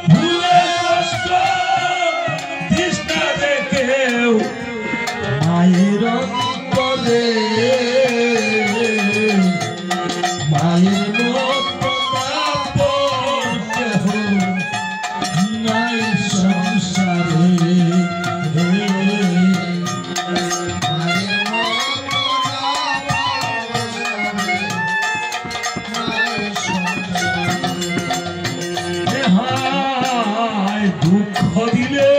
ভুলে কষ্ট তৃষ্ণা দেখেও মায়ের অন্তরে মায়ের মতো আপন কেহ নাই সংসারে। দুঃখ দিলে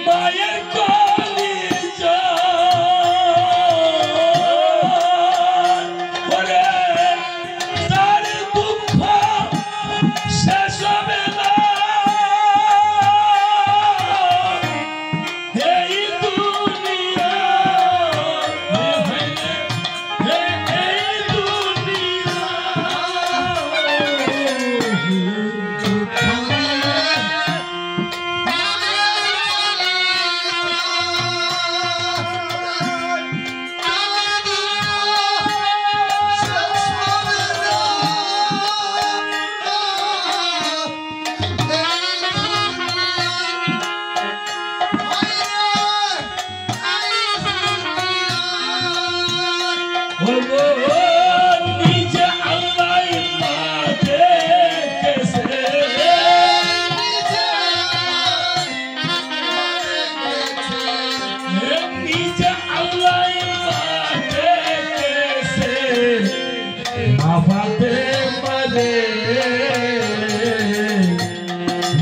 মায়ের কলিজা ওরে তার দুঃখ শেষ হবে না এই দুনিয়া এই দুনিয়া নিজে আল্লাহ মাঝে কেসে নিজে আল্লাহ মাঝে কেসে মা বাপে মাঝে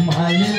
মায়ের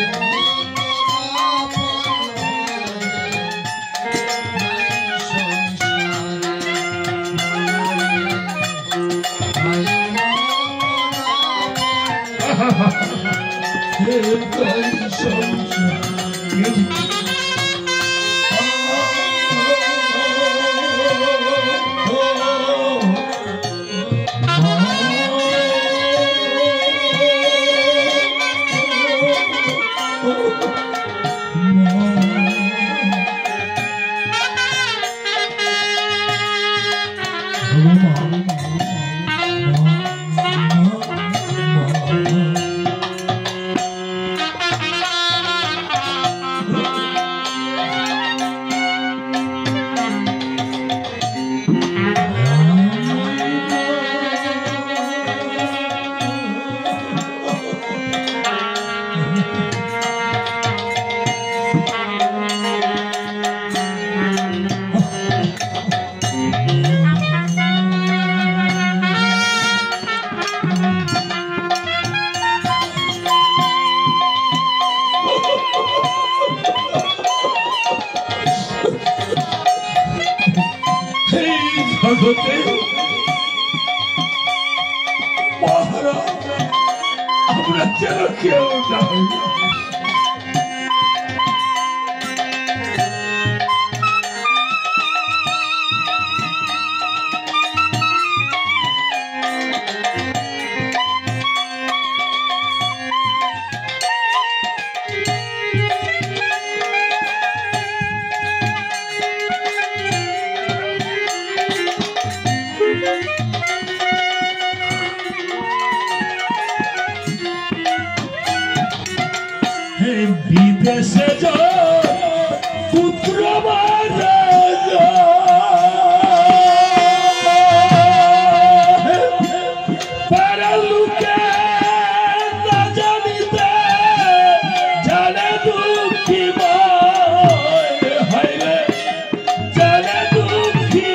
জগতে মহারাজ আমরা যেন কেউ নাই। বিদেশে পুত্র লোকে না জানিতে জানে দুঃখী হইলে জানে দুঃখী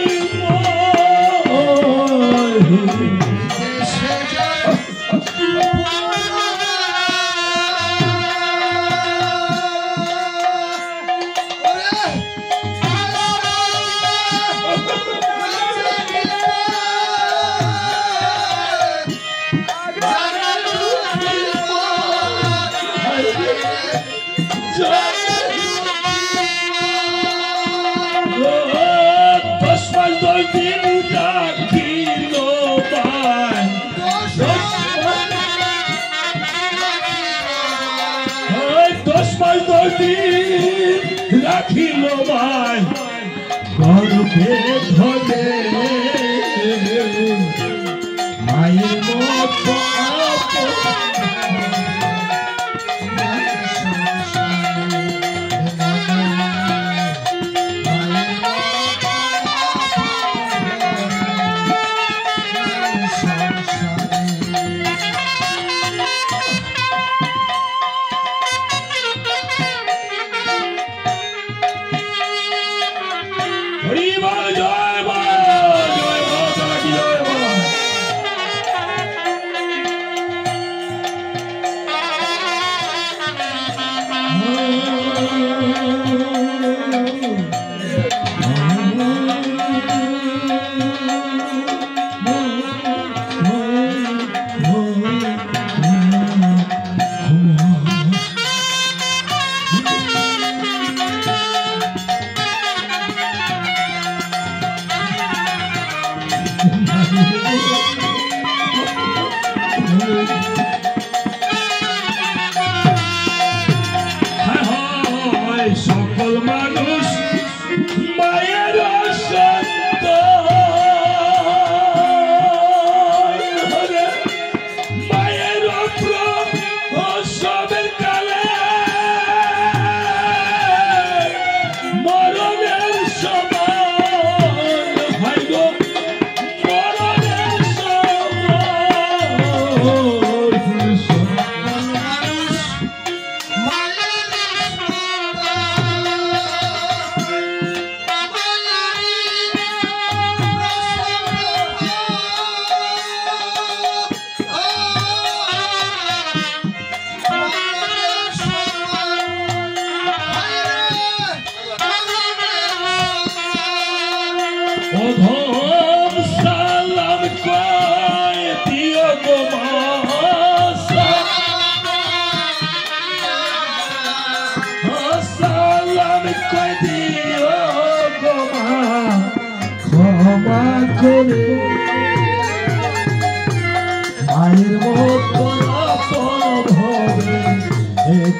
রাখিল ভাই গর্ভে ধরে মায়ের মতো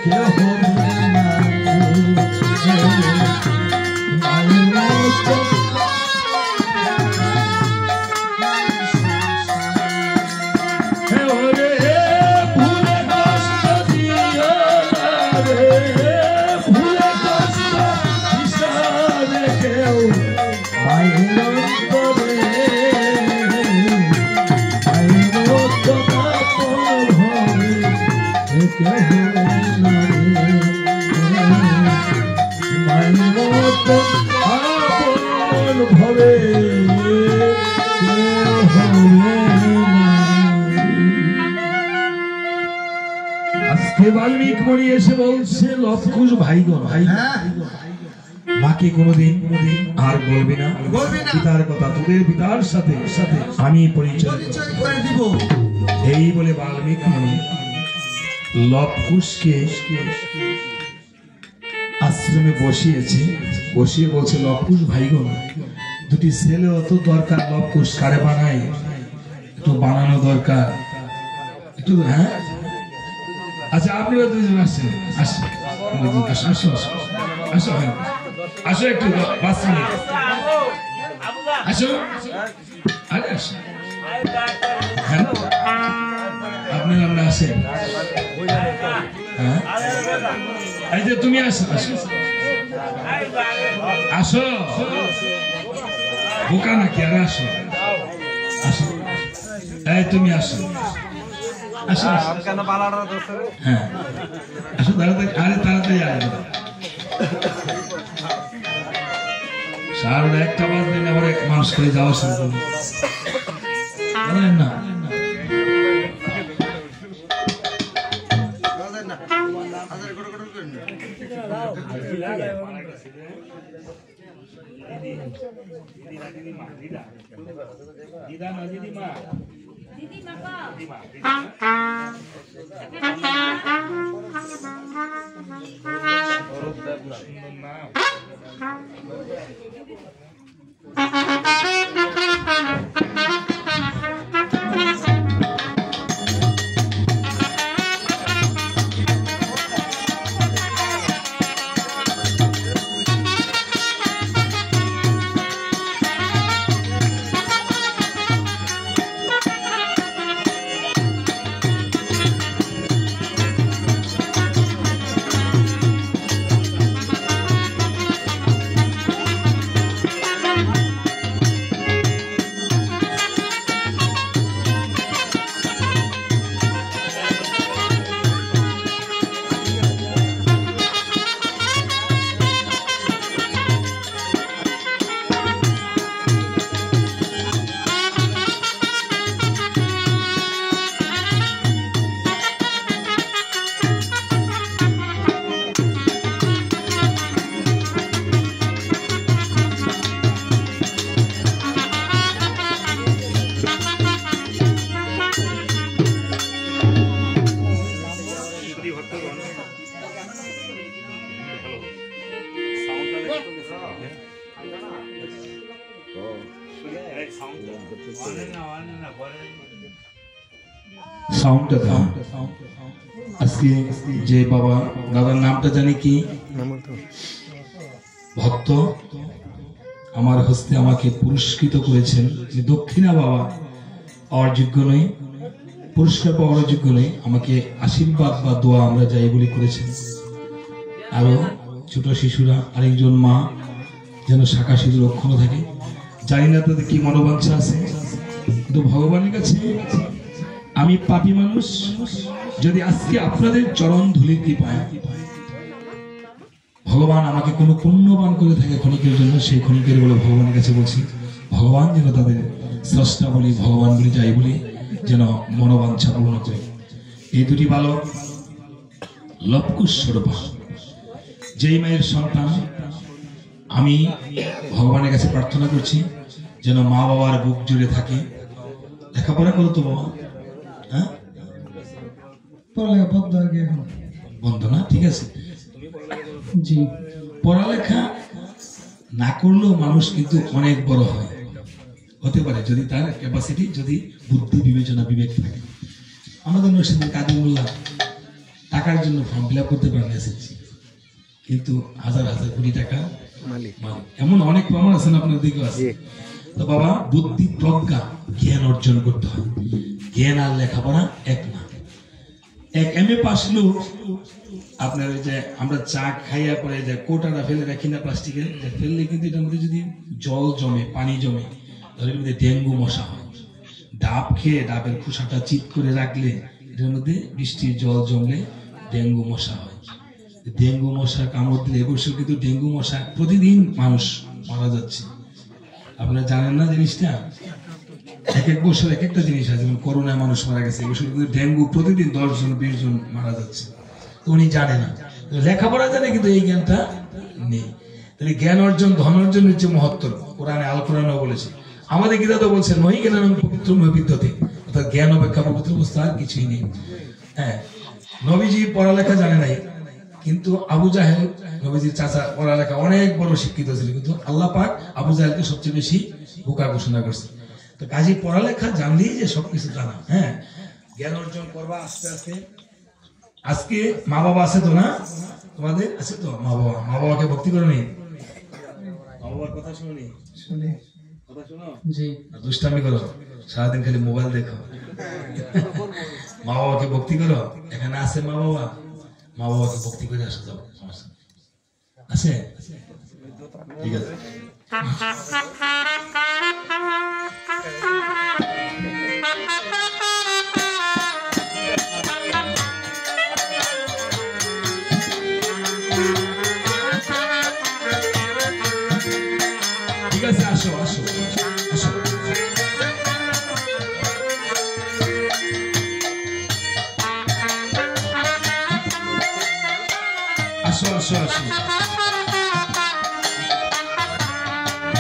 কেউ হবে না মায়ের মতো বাল্মীক মণি এসে বলছে লবকুশ ভাইগণ ভাই মাকে কোনোদিন আর বলবি না পিতার কথা তোদের পিতার সাথে সাথে আমি পরিচয় করে দিব এই বলে বাল্মীক মণি লবকুশকে আশ্রমে বসিয়েছে বসিয়ে বলছে লবকুশ ভাইগণ দুটি ছেলে অত দরকার লবকুশ কারে বানাই একটু বানানো দরকার একটু হ্যাঁ আচ্ছা আপনারা দুজন আসেন আসো আসো আসো আসো আসো একটু 5 মিনিট আসো আরে আসো হ্যাঁ আপনারা আসেন হ্যাঁ এই যে তুমি আসো আসো আসো বোকা নাকি আর আসো আসো এই তুমি আসো আসো হ্যাঁ আসো তাড়াতাড়ি আরে তাড়াতাড়ি আসো সাড়ে 1টা বাজলে আবার এক মানুষ করে যাওয়া শুরু করবে না সাউন্ডটা দাও আজকে যে বাবা দাদার নামটা জানি কি ভক্ত আমার হস্তে আমাকে পুরস্কৃত করেছেন যে দক্ষিণা বাবা আর যোগ্য নয় পুরস্কার পাওয়ার যোগ্য নয় আমাকে আশীর্বাদ বা দোয়া আমরা যাই বলে করেছেন আরো ছোট শিশুরা আরেকজন মা যেন শাখা সিঁদুর অক্ষুণ্ণ থাকে জানি না তাদের কি মনোবাঞ্ছা আছে কিন্তু ভগবানের কাছে আমি পাপী মানুষ যদি আজকে আপনাদের চরণ ধুলির কৃপায় ভগবান আমাকে কোনো পুণ্যবান করে থাকে ক্ষণিকের জন্য সেই ক্ষণিকের বলে ভগবানের কাছে বলছি ভগবান যেন তাদের স্রষ্টা বলি ভগবান বলি যাই বলি যেন মনোবাঞ্ছা পূর্ণ করে এই দুটি বালক লবকুশ স্বরূপা যেই মায়ের সন্তান আমি ভগবানের কাছে প্রার্থনা করছি যেন মা বাবার বুক জুড়ে থাকে লেখাপড়া করো তো বাবা হ্যাঁ বন্ধ না ঠিক আছে জি পড়ালেখা না করলেও মানুষ কিন্তু অনেক বড় হয় হতে পারে যদি তার ক্যাপাসিটি যদি বুদ্ধি বিবেচনা বিবেক থাকে আমাদের নরসিংহ কাদিমুল্লাহ টাকার জন্য ফর্ম ফিল আপ করতে পারেন এসেছি, কিন্তু হাজার হাজার কোটি টাকা মালিক। এমন অনেক প্রমাণ আছেন আপনার দিকে আছে। তো বাবা, বুদ্ধি প্রজ্ঞা জ্ঞান অর্জন করতে হয়। জ্ঞান আর লেখাপড়া এক না। এক এম এ পাস লোক আপনার ওই যে আমরা চা খাইয়া পরে যে কোটাটা ফেলে রাখি না প্লাস্টিকের, ফেললে কিন্তু এটার মধ্যে যদি জল জমে, পানি জমে, তাহলে মধ্যে ডেঙ্গু মশা হয়। ডাব খেয়ে ডাবের খোসাটা চিত করে রাখলে এটার মধ্যে বৃষ্টির জল জমলে ডেঙ্গু মশা হয়। ডেঙ্গু মশা কামড় দিলে এবছর কিন্তু ডেঙ্গু মশা প্রতিদিন মানুষ মারা যাচ্ছে। আপনারা জানেন না জিনিসটা? এক এক বছর এক একটা জিনিস আছে। যেমন করোনায় মানুষ মারা গেছে, এবছর কিন্তু ডেঙ্গু প্রতিদিন 10 জন 20 জন মারা যাচ্ছে। তো উনি জানে না, লেখাপড়া জানে কিন্তু এই জ্ঞানটা নেই। তাহলে জ্ঞান অর্জন ধন অর্জন হচ্ছে মহত্তর। কোরআনে আল কোরআনও বলেছে, আমাদের গীতা তো বলছেন মহি জ্ঞান পবিত্র বিদ্যতে, অর্থাৎ জ্ঞান অপেক্ষা পবিত্র অবস্থা আর কিছুই নেই। হ্যাঁ, নবীজি পড়ালেখা জানে নাই, কিন্তু আবু জাহেল নবীজির চাচা পড়ালেখা অনেক বড় শিক্ষিত ছিল, কিন্তু আল্লাহ পাক আবু জাহেলকে সবচেয়ে বেশি বোকা ঘোষণা করছে। তো কাজী পড়ালেখা জানলেই যে সবকিছু জানা। হ্যাঁ, জ্ঞান অর্জন করবা আস্তে আস্তে। আজকে মা বাবা আছে তো না? তোমাদের আছে তো মা বাবা? মা বাবাকে ভক্তি করো নি? মা বাবার কথা শুনো নি? শুনি। কথা শুনো? জি। দুষ্টামি করো, সারাদিন খালি মোবাইল দেখো। মা বাবাকে ভক্তি করো। এখানে আছে মা বাবা, মা বাবাকে ভক্তি করে আসা যাও, আছে? ঠিক আছে। ঠিক আছে, আসো আসো আসো। আসো আসো আসো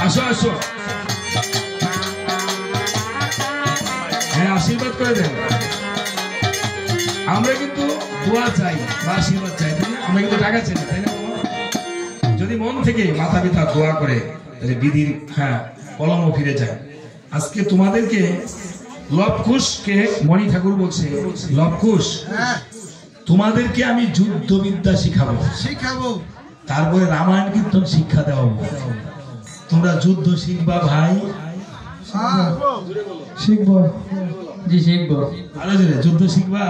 আসো আসো। হ্যাঁ, আশীর্বাদ করে দেন। আমরা কিন্তু দোয়া চাই বা আশীর্বাদ চাই, তাই না? আমরা কিন্তু টাকা চাই না, তাই না? যদি মন থেকে মাতা পিতা দোয়া করে তাহলে বিধির কলমও ফিরে যায়। আজকে তোমাদেরকে লবকুশকে মণি ঠাকুর বলছে, লবকুশ তোমাদেরকে আমি যুদ্ধবিদ্যা শিখাবো, তারপরে রামায়ণ কীর্তন শিক্ষা দেওয়াবো। তোমরা যুদ্ধ শিখবা ভাই? শিখবো। জি শিখবো। আরো জোরে, যুদ্ধ শিখবা।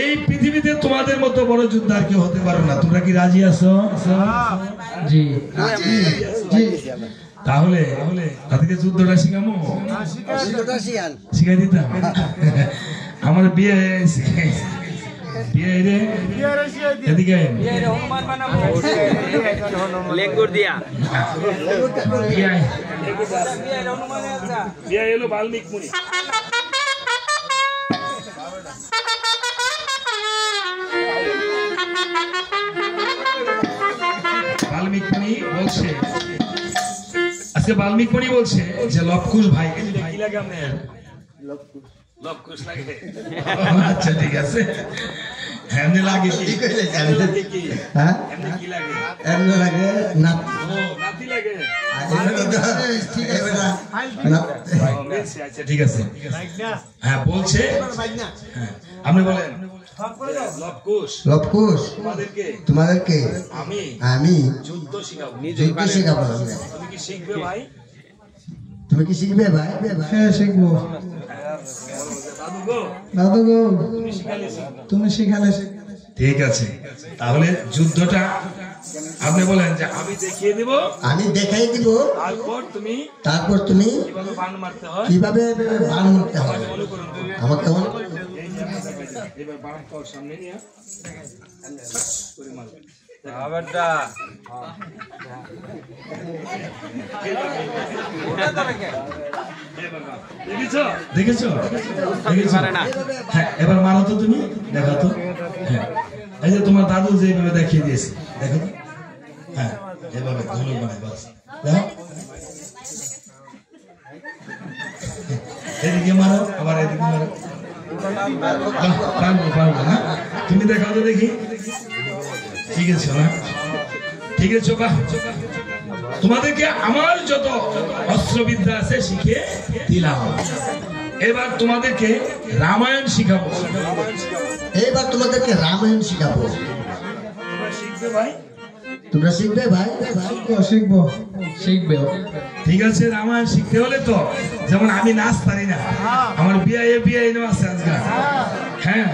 এই পৃথিবীতে তোমাদের মতো বড় যুদ্ধ আর কেউ হতে পারো না। তোমরা কি রাজি আছো? জি জি। তাহলে তাদেরকে যুদ্ধটা শিখামো, শিখাই দিতাম। আমার বিয়ে এদিকে এলো বাল্মিক মুনি। বাল্মিক মুনি বলছে, আজকে বাল্মিক মুনি বলছে যে লবকুশ ভাই কি লাগে আপনার? লবকুশ লাগে। আচ্ছা ঠিক আছে। এমনি লাগে কি? হ্যাঁ, এমনি কি লাগে? এমনি লাগে নাতি লাগে। আচ্ছা ঠিক আছে। হ্যাঁ বলছে, আপনি বলেন লবকুশ তোমাদেরকে আমি যুদ্ধ শিখাবো। তুমি কি শিখবে ভাই? তুমি কি শিখবে ভাই? হ্যাঁ শিখবো। দাদু গো তুমি শিখালে। ঠিক আছে, তাহলে যুদ্ধটা আপনি বলেন যে আমি দেখিয়ে দিব, আমি দেখাই দিব, তারপর তুমি কিভাবে বাণ মারতে হয় আমাকে এবার বাণ পাওয়ার সামনে নিয়ে করে মারবে। আবারটা দেখেছো? হ্যাঁ, এবার মারো তো তুমি, দেখো তো। হ্যাঁ, এই যে তোমার দাদু যেভাবে দেখিয়ে দিয়েছে, দেখো তো। হ্যাঁ, এভাবে ধনুক বানায়, বাস দেখো। এদিকে মারো, আবার এদিকে মারো। পারবো না, তুমি দেখাও তো দেখি। ঠিক আছে না? ঠিক আছে, বাহ। তোমাদেরকে আমার যত অস্ত্রবিদ্যা আছে শিখে দিলাম। এবার তোমাদেরকে রামায়ণ শিখাবো। এইবার তোমাদেরকে রামায়ণ শিখাবো। তোমরা শিখবে ভাই? শিখবে। ঠিক আছে, রামায়ণ শিখতে হলে তো যেমন আমি নাচ পারি না, আমার বিয়ে আছে আজকাল। হ্যাঁ,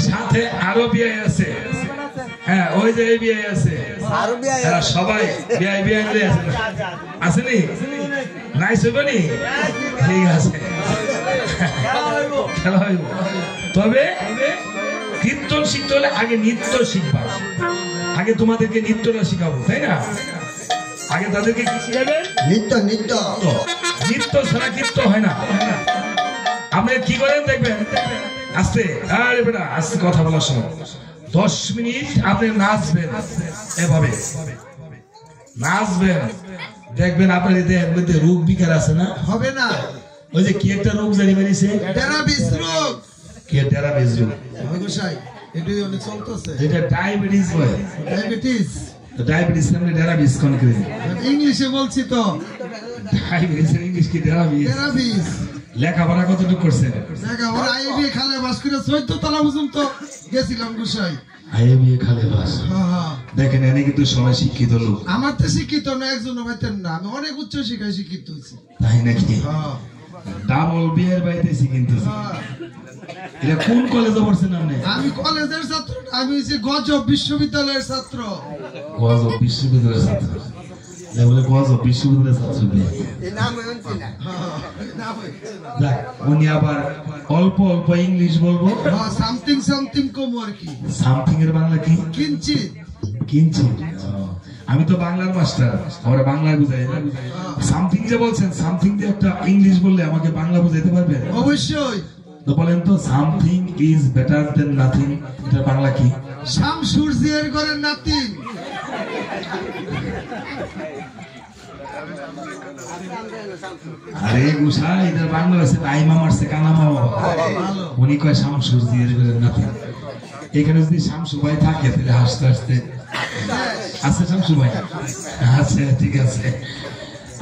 সাথে আরো বিয়ে আছে। হ্যাঁ, ওই যে বিয়ে আছে, সবাই বিয়ে আসেনি, নাই শুভনি। ঠিক আছে, খেলা হইব। তবে কীর্তন শিখতে হলে আগে নৃত্য শিখবা। আগে তোমাদেরকে নৃত্যটা শিখাবো, তাই না? আগে তাদেরকে কি শিখাবেন? নৃত্য। নৃত্য ছাড়া কীর্তন হয় না। আপনি কি করেন দেখবেন, আস্তে আরে বেটা আস্তে কথা বলার সময় 10 মিনিট আপনি নাচবেন, এভাবে নাচবেন, দেখবেন আপনার দেহের মধ্যে রোগ বিকার আছে না, হবে না। ওই যে কি একটা রোগ জানি বেরিয়েছে, ডায়াবেটিস রোগ। কি ডায়াবেটিস রোগ? এটা অনেক চলতেছে, এটা ডায়াবেটিস হয়। ডায়াবেটিস মানে ডায়াবেটিস কোন করে ইংলিশে বলছি তো। ডায়াবেটিস এর ইংলিশ কি? ডায়াবেটিস। লেখাপড়া কতটুকু করছেন? লেখাপড়া আইবি খালে বাস করে 14 তলা পর্যন্ত গেছিলাম গুসাই। আইবি খালে বাস। হ্যাঁ, দেখেন এনে কিন্তু সবাই শিক্ষিত লোক। আমার তো শিক্ষিত না, একজনও পাইতেন না। আমি অনেক উচ্চ শিক্ষায় শিক্ষিত হইছি। তাই নাকি? হ্যাঁ, ডাবল বিয়ের বাইতেছি কিন্তু। এটা কোন কলেজে পড়ছেন আপনি? আমি কলেজের ছাত্র, আমি হচ্ছে গজব বিশ্ববিদ্যালয়ের ছাত্র। গজব বিশ্ববিদ্যালয়ের ছাত্র? বলে গজব বিশ্ববিদ্যালয়ের ছাত্র উনি আবার অল্প অল্প ইংলিশ বলবো, সামথিং সামথিং কম আর কি। সামথিং এর বাংলা কি? কিঞ্চিত। কিঞ্চিত। আমি তো বাংলার মাস্টার, আমরা বাংলায় বুঝাই না। সামথিং যে বলছেন, সামথিং দিয়ে একটা ইংলিশ বললে আমাকে বাংলা বুঝাইতে পারবেন? অবশ্যই। তো বলেন তো, something is better then nothing, এটা বাংলা কি? শামসুরজির করে নাথিং। আরে গুসা, এটা বাংলা আছে টাইমা মারছে কানা মামা, উনি কয় শামসুরজির করে নাথিং। এখানে যদি শামসু ভাই থাকে তাহলে হাসতে হাসতে আছে। শামসু ভাই আচ্ছা, ঠিক আছে।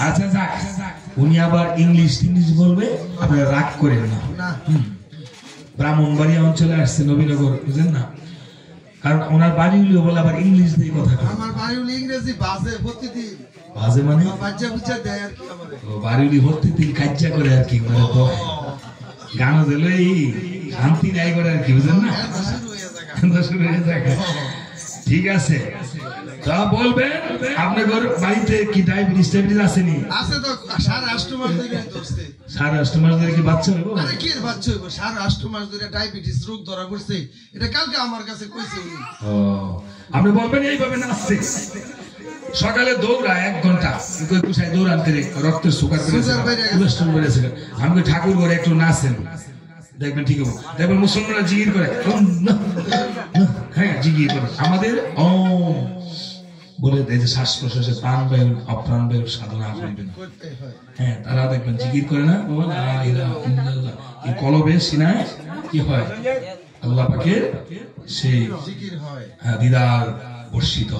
আচ্ছা যাক, উনি আবার ইংলিশ বলবে, আপনারা রাগ করেন না। ব্রাহ্মণবাড়িয়া অঞ্চলে আসছে, নবীনগর, বুঝেন না? কারণ ওনার বাড়ি হলেও বলে আবার ইংলিশ দিয়ে কথা। আমার বাড়ি হলে ইংরেজি বাজে প্রতিদিন। বাজে মানে বাচ্চা বুঝা দেয় আর কি। বাড়ি হলে প্রতিদিন কাজ্জা করে আর কি, মানে তো গানও দিল এই শান্তি নাই করে আর কি, বুঝেন না? শুরু হয়ে থাকে। ঠিক আছে, তা বলবেন আপনার বাড়িতে কি ডায়াবেটিস আসেনি? আছে তো, 8.5 মাস ধরে ধরছে। 8.5 মাস ধরে কি বাচ্চা হইব? আরে কি বাচ্চা হইব? 8.5 মাস ধরে ডায়াবেটিস রোগ ধরা পড়ছে। এটা কালকে আমার কাছে কইছে উনি। আপনি বলবেন এইভাবে নাচছে, সকালে দৌড়া 1 ঘন্টা কুসায় দৌড়ান করে রক্তের সুগার কোলেস্ট্রল বেড়েছে। আমাকে ঠাকুর ঘরে একটু নাচেন, দেখবেন ঠিক হবে। দেখবেন মুসলমানরা জিগির করে, হ্যাঁ জিগির করে। আমাদের বলে দেয় যে শ্বাস প্রশ্বাসে প্রাণবায়ু অপ্রাণবায়ুর সাধনা করিবেন। হ্যাঁ, তারা দেখবেন জিগির করে না, এই কলবে সিনায় কি হয়? আল্লাহ পাকের সেই দিদার বর্ষিত।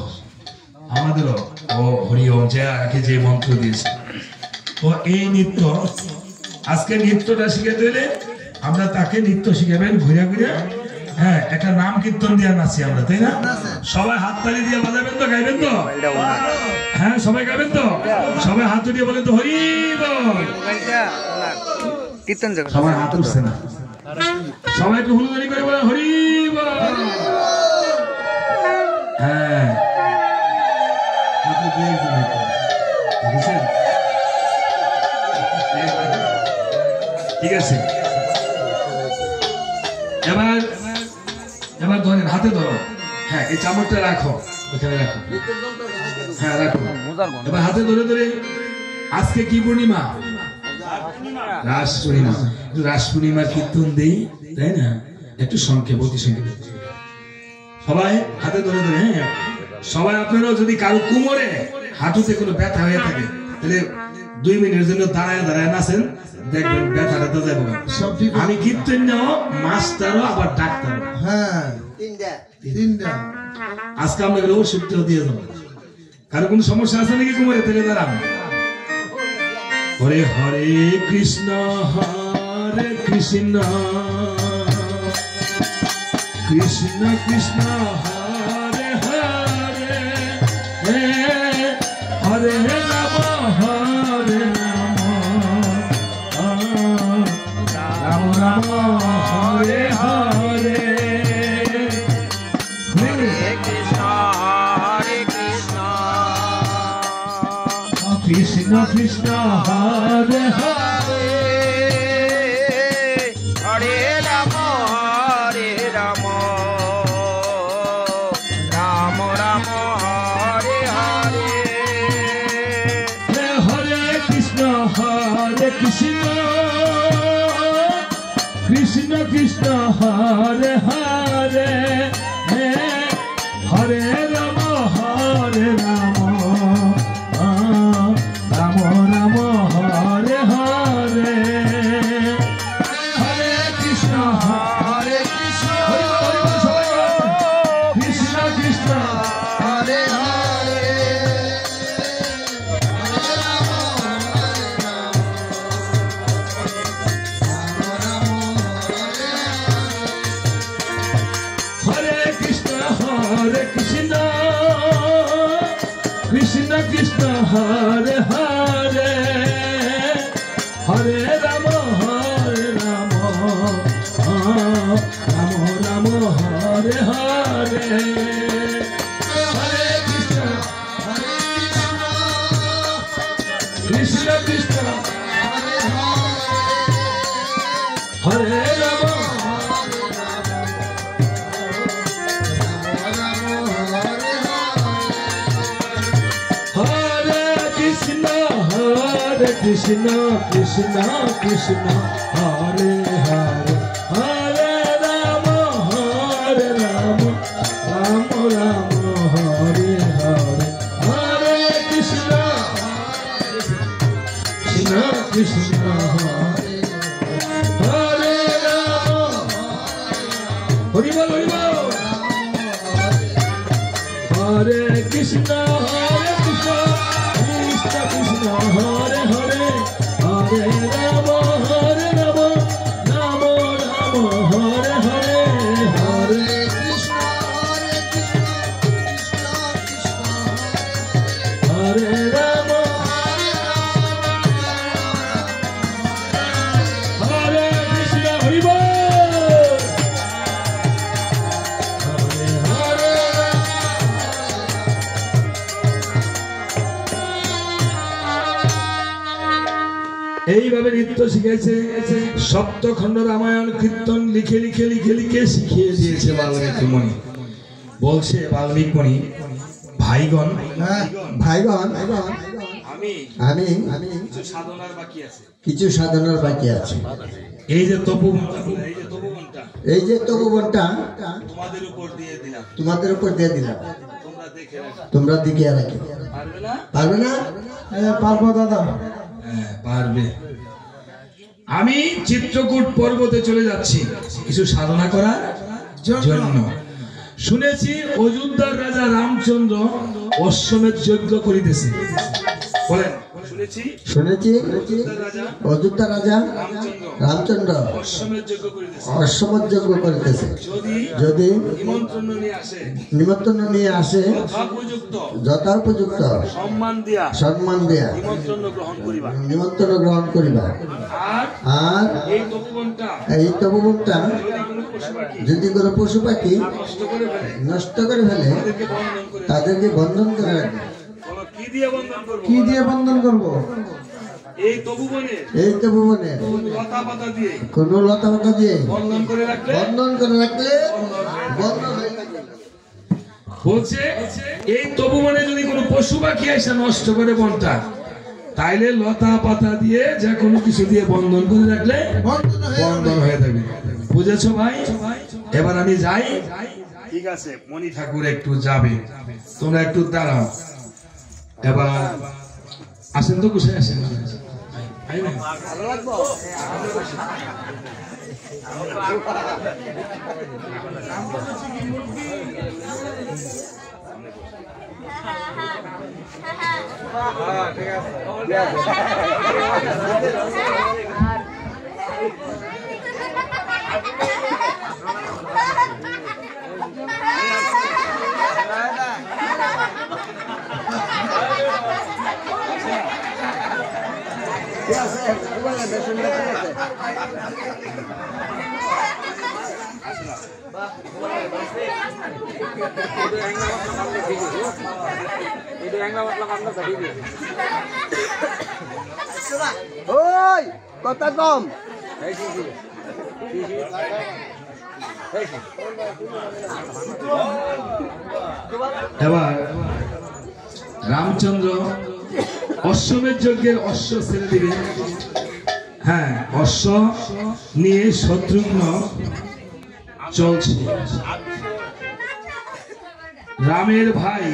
আমাদেরও ও হরি ওম জয়াকে যে মন্ত্র দিয়েছে, ও এই নৃত্য, আজকে নৃত্যটা শিখে দিলে আমরা তাকে নৃত্য শিখাবেন ঘুরে ঘুরে। হ্যাঁ, একটা নাম কীর্তন দিয়ে নাচি আমরা, তাই না? সবাই হাততালি দিয়ে বাজাবেন তো, গাইবেন তো? হ্যাঁ, সবাই গাইবেন তো? সবাই হাত দিয়ে বলেন তো হরি বল। সবাই হাত উঠছে না, সবাই একটু হুলুদানি করে বলেন হরি বল। হ্যাঁ, ঠিক আছে। এবার ধরেন, হাতে ধরো। হ্যাঁ, এই চামচটা রাখো, ওখানে রাখো। হ্যাঁ, রাখো। এবার হাতে ধরে ধরে, আজকে কি পূর্ণিমা? রাস পূর্ণিমা। রাস পূর্ণিমার কীর্তন দেই, তাই না? একটু সংক্ষেপ, অতি সংক্ষেপ। সবাই হাতে ধরে ধরে। হ্যাঁ, সবাই আপনারাও যদি কারো কোমরে হাঁটুতে কোনো ব্যথা হয়ে থাকে তাহলে 2 মিনিটের জন্য দাঁড়ায় দাঁড়ায় নাচেন, দেখবেন ব্যথাটা তো যাবে। আমি কীর্তন নেও, মাস্টারও আবার ডাক্তারও। হ্যাঁ, তিনটা। আজকে আমরা গেলে ওষুধটাও দিয়ে যাবো। কারো কোনো সমস্যা আছে নাকি কোমরে? তেলে দাঁড়ান। হরে হরে কৃষ্ণ হরে কৃষ্ণ কৃষ্ণ কৃষ্ণ হরে হরে হরে রাম হরে রাম রাম রাম হরে হরে কৃষ্ণ কৃষ্ণ হরে হরে হরে রাম রাম রাম হরে হরে হরে কৃষ্ণ কৃষ্ণ কৃষ্ণ হরে হরে হরে রাম রাম রাম হরে হরে হরে কৃষ্ণ কৃষ্ণ কৃষ্ণ হরে হরে হরে কৃষ্ণ কৃষ্ণ কৃষ্ণ হরে হরে হরে রাম রাম রাম হরে হরে হরে কৃষ্ণ কৃষ্ণ কৃষ্ণ হরে রাম কৃষ্ণ কৃষ্ণ কৃষ্ণ হরে হরে হরে রাম রাম রাম হরে হরে হরে কৃষ্ণ কৃষ্ণ কৃষ্ণ হরে রাম হরি বল হরে কৃষ্ণ কৃষ্ণ কৃষ্ণ হরে হরে হরে রাম রাম রাম হরে হরে হরে কৃষ্ণ হরে রাম হরে কৃষ্ণ হরি বল হরে হরে এইভাবে নৃত্য শিখেছে সপ্তখণ্ড রামায়ণ কীর্তন লিখে লিখে লিখে লিখে শিখিয়ে দিয়েছে বাল্মীকি মুনি। বলছে বাল্মীকি মুনি, ভাইগণ ভাইগণ আমি কিছু সাধনার বাকি আছে। কিছু সাধনার বাকি আছে। এই যে তপোবনটা এই যে তপোবনটা তোমাদের উপর দিয়ে দিলাম, তোমাদের উপর দিয়ে দিলাম, তোমরা দেখে রাখো। তোমরা দিকে রাখো। পারবে না? পারবে না? পারবো দাদা। হ্যাঁ পারবে। আমি চিত্রকূট পর্বতে চলে যাচ্ছি কিছু সাধনা করার জন্য। শুনেছি অযোধ্যার রাজা রামচন্দ্র অশ্বমেধ যজ্ঞ করিতেছে। বলেন, শুনেছি অযোধ্যা রাজা রামচন্দ্র অশ্বমেধ যজ্ঞ করিতেছে। যদি নিমন্ত্রণ নিয়ে আসে যথোপযুক্ত সম্মান দিয়া নিমন্ত্রণ গ্রহণ করিবা। আর এই তপবনটা যদি কোনো পশু পাখি নষ্ট করে ফেলে তাদেরকে বন্ধন করে রাখবে। কি দিয়ে বন্ধন করবো? এই তপবনে কোন লতা পাতা দিয়ে বন্ধন করে রাখলে বন্ধন হয়ে যাবে। বলছে এই তপবনে যদি কোনো পশু পাখি এসে নষ্ট করে বনটা, তাইলে লতা পাতা দিয়ে যে কোনো কিছু দিয়ে বন্ধন করে রাখলে বন্ধন হয়ে যাবে। বুঝেছো ভাই? এবার আমি যাই। ঠিক আছে, মণি ঠাকুর একটু যাবে, তোমরা একটু দাঁড়াও। এবার আসেন তো, কুশে আসেন। ওই কথা কম এবার রামচন্দ্র অশ্বমেধ যজ্ঞের অশ্ব ছেড়ে দিবে। হ্যাঁ, অশ্ব নিয়ে শত্রুঘ্ন চলছে। রামের ভাই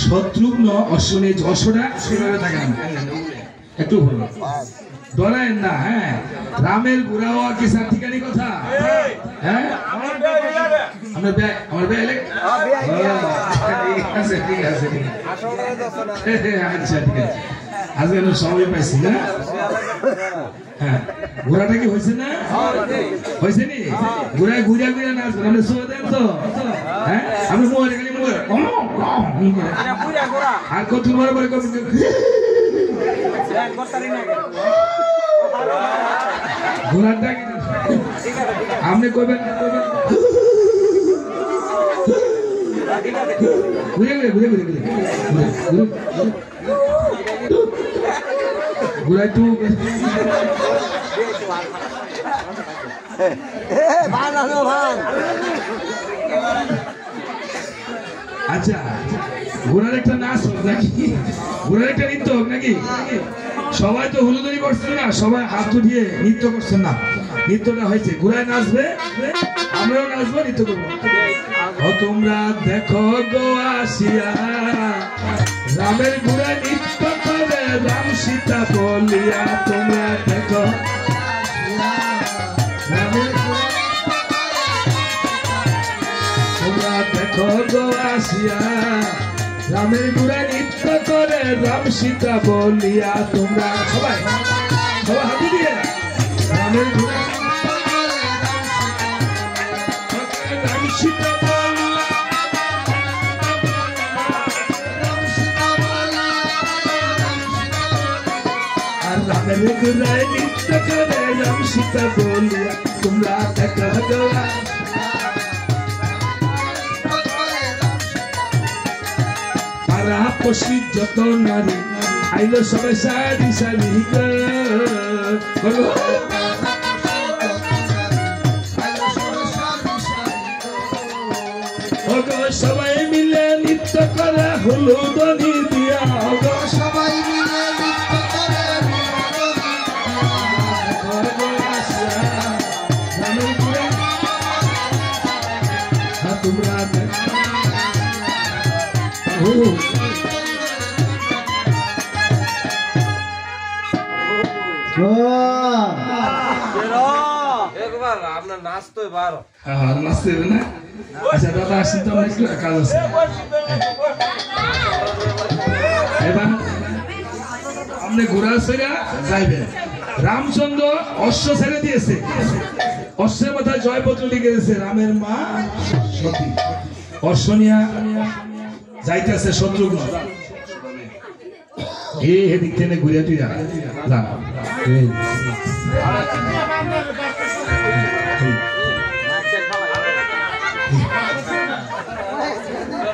শত্রুঘ্ন অশ্ব নিয়ে, অশ্বটা সেভাবে থাকে না, একটু ভালো ডরায় না। হ্যাঁ, রামের বুড়া হওয়া কি স্যার ঠিকানি কথা? হ্যাঁ, আমার ব্যয় ঠিক আছে, ঠিক আছে, ঠিক আছে, আচ্ছা ঠিক আছে। আজকে সবাই পাইছি না? হ্যাঁ, ঘোড়াটা কি হয়েছে না? হয়েছে নি? ঘুরায় ঘুরিয়া ঘুরিয়া নাচবেন, আপনি শো দেন তো? হ্যাঁ, আমি মোবাইল খালি মোবাইল আর কত বড় বড় ঘোড়াটা আপনি করবেন ঘুরে ঘুরে ঘুরে ঘুরে ঘুরে ঘুরাই টু আচ্ছা, ঘোড়ার একটা নাচ হোক নাকি? ঘোড়ার একটা নৃত্য হোক নাকি? সবাই তো হুলুদুরি করছে না, সবাই হাত উঠিয়ে নৃত্য করছেন না। নৃত্যটা হয়েছে, ঘোড়ায় নাচবে, আমরাও নাচবো, নৃত্য করবো। ও তোমরা দেখো গো আসিয়া রামের ঘোড়ায় নৃত্য করে রাম সীতা বলিয়া। তোমরা দেখো তোমরা দেখো গো আসিয়া রামের ঘোড়ায় নৃত্য করে রাম সীতা বলিয়া। তোমরা সবাই সবাই হাতি দিয়ে রামের ঘোড়ায় রাম সীতা রামের ঘোড়ায় নৃত্য করে রাম সীতা বলিয়া। তোমরা দেখো গো পশি যত নারী আইলো সবাই সারি সারি সবাই মিলে নৃত্য করে হলুদনি দিয়া। সবাই মিলে নৃত্য করে তোমরা আপনার নাচ তো এবার নাচতে হবে না? আচ্ছা দাদা আসছেন তো, আমার একটু কাজ আছে। এবার আপনি ঘোড়া ছেড়ে যাইবেন। রামচন্দ্র অশ্ব ছেড়ে দিয়েছে, অশ্বের মাথায় জয়পত্র লিখে দিয়েছে রামের মা সতী। অশ্ব নিয়া যাইতেছে শত্রুঘ্ন, এদিক থেকে ঘুরে তুই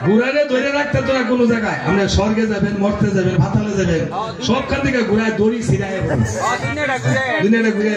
ঘুরারে ধরে রাখতে তোরা কোনো জায়গায়, আমরা স্বর্গে যাবেন, মরতে যাবেন, ভাতালে যাবেন, সবখান থেকে ঘুরায় দড়ি ছিড়ায় দুনিয়াটা ঘুরে।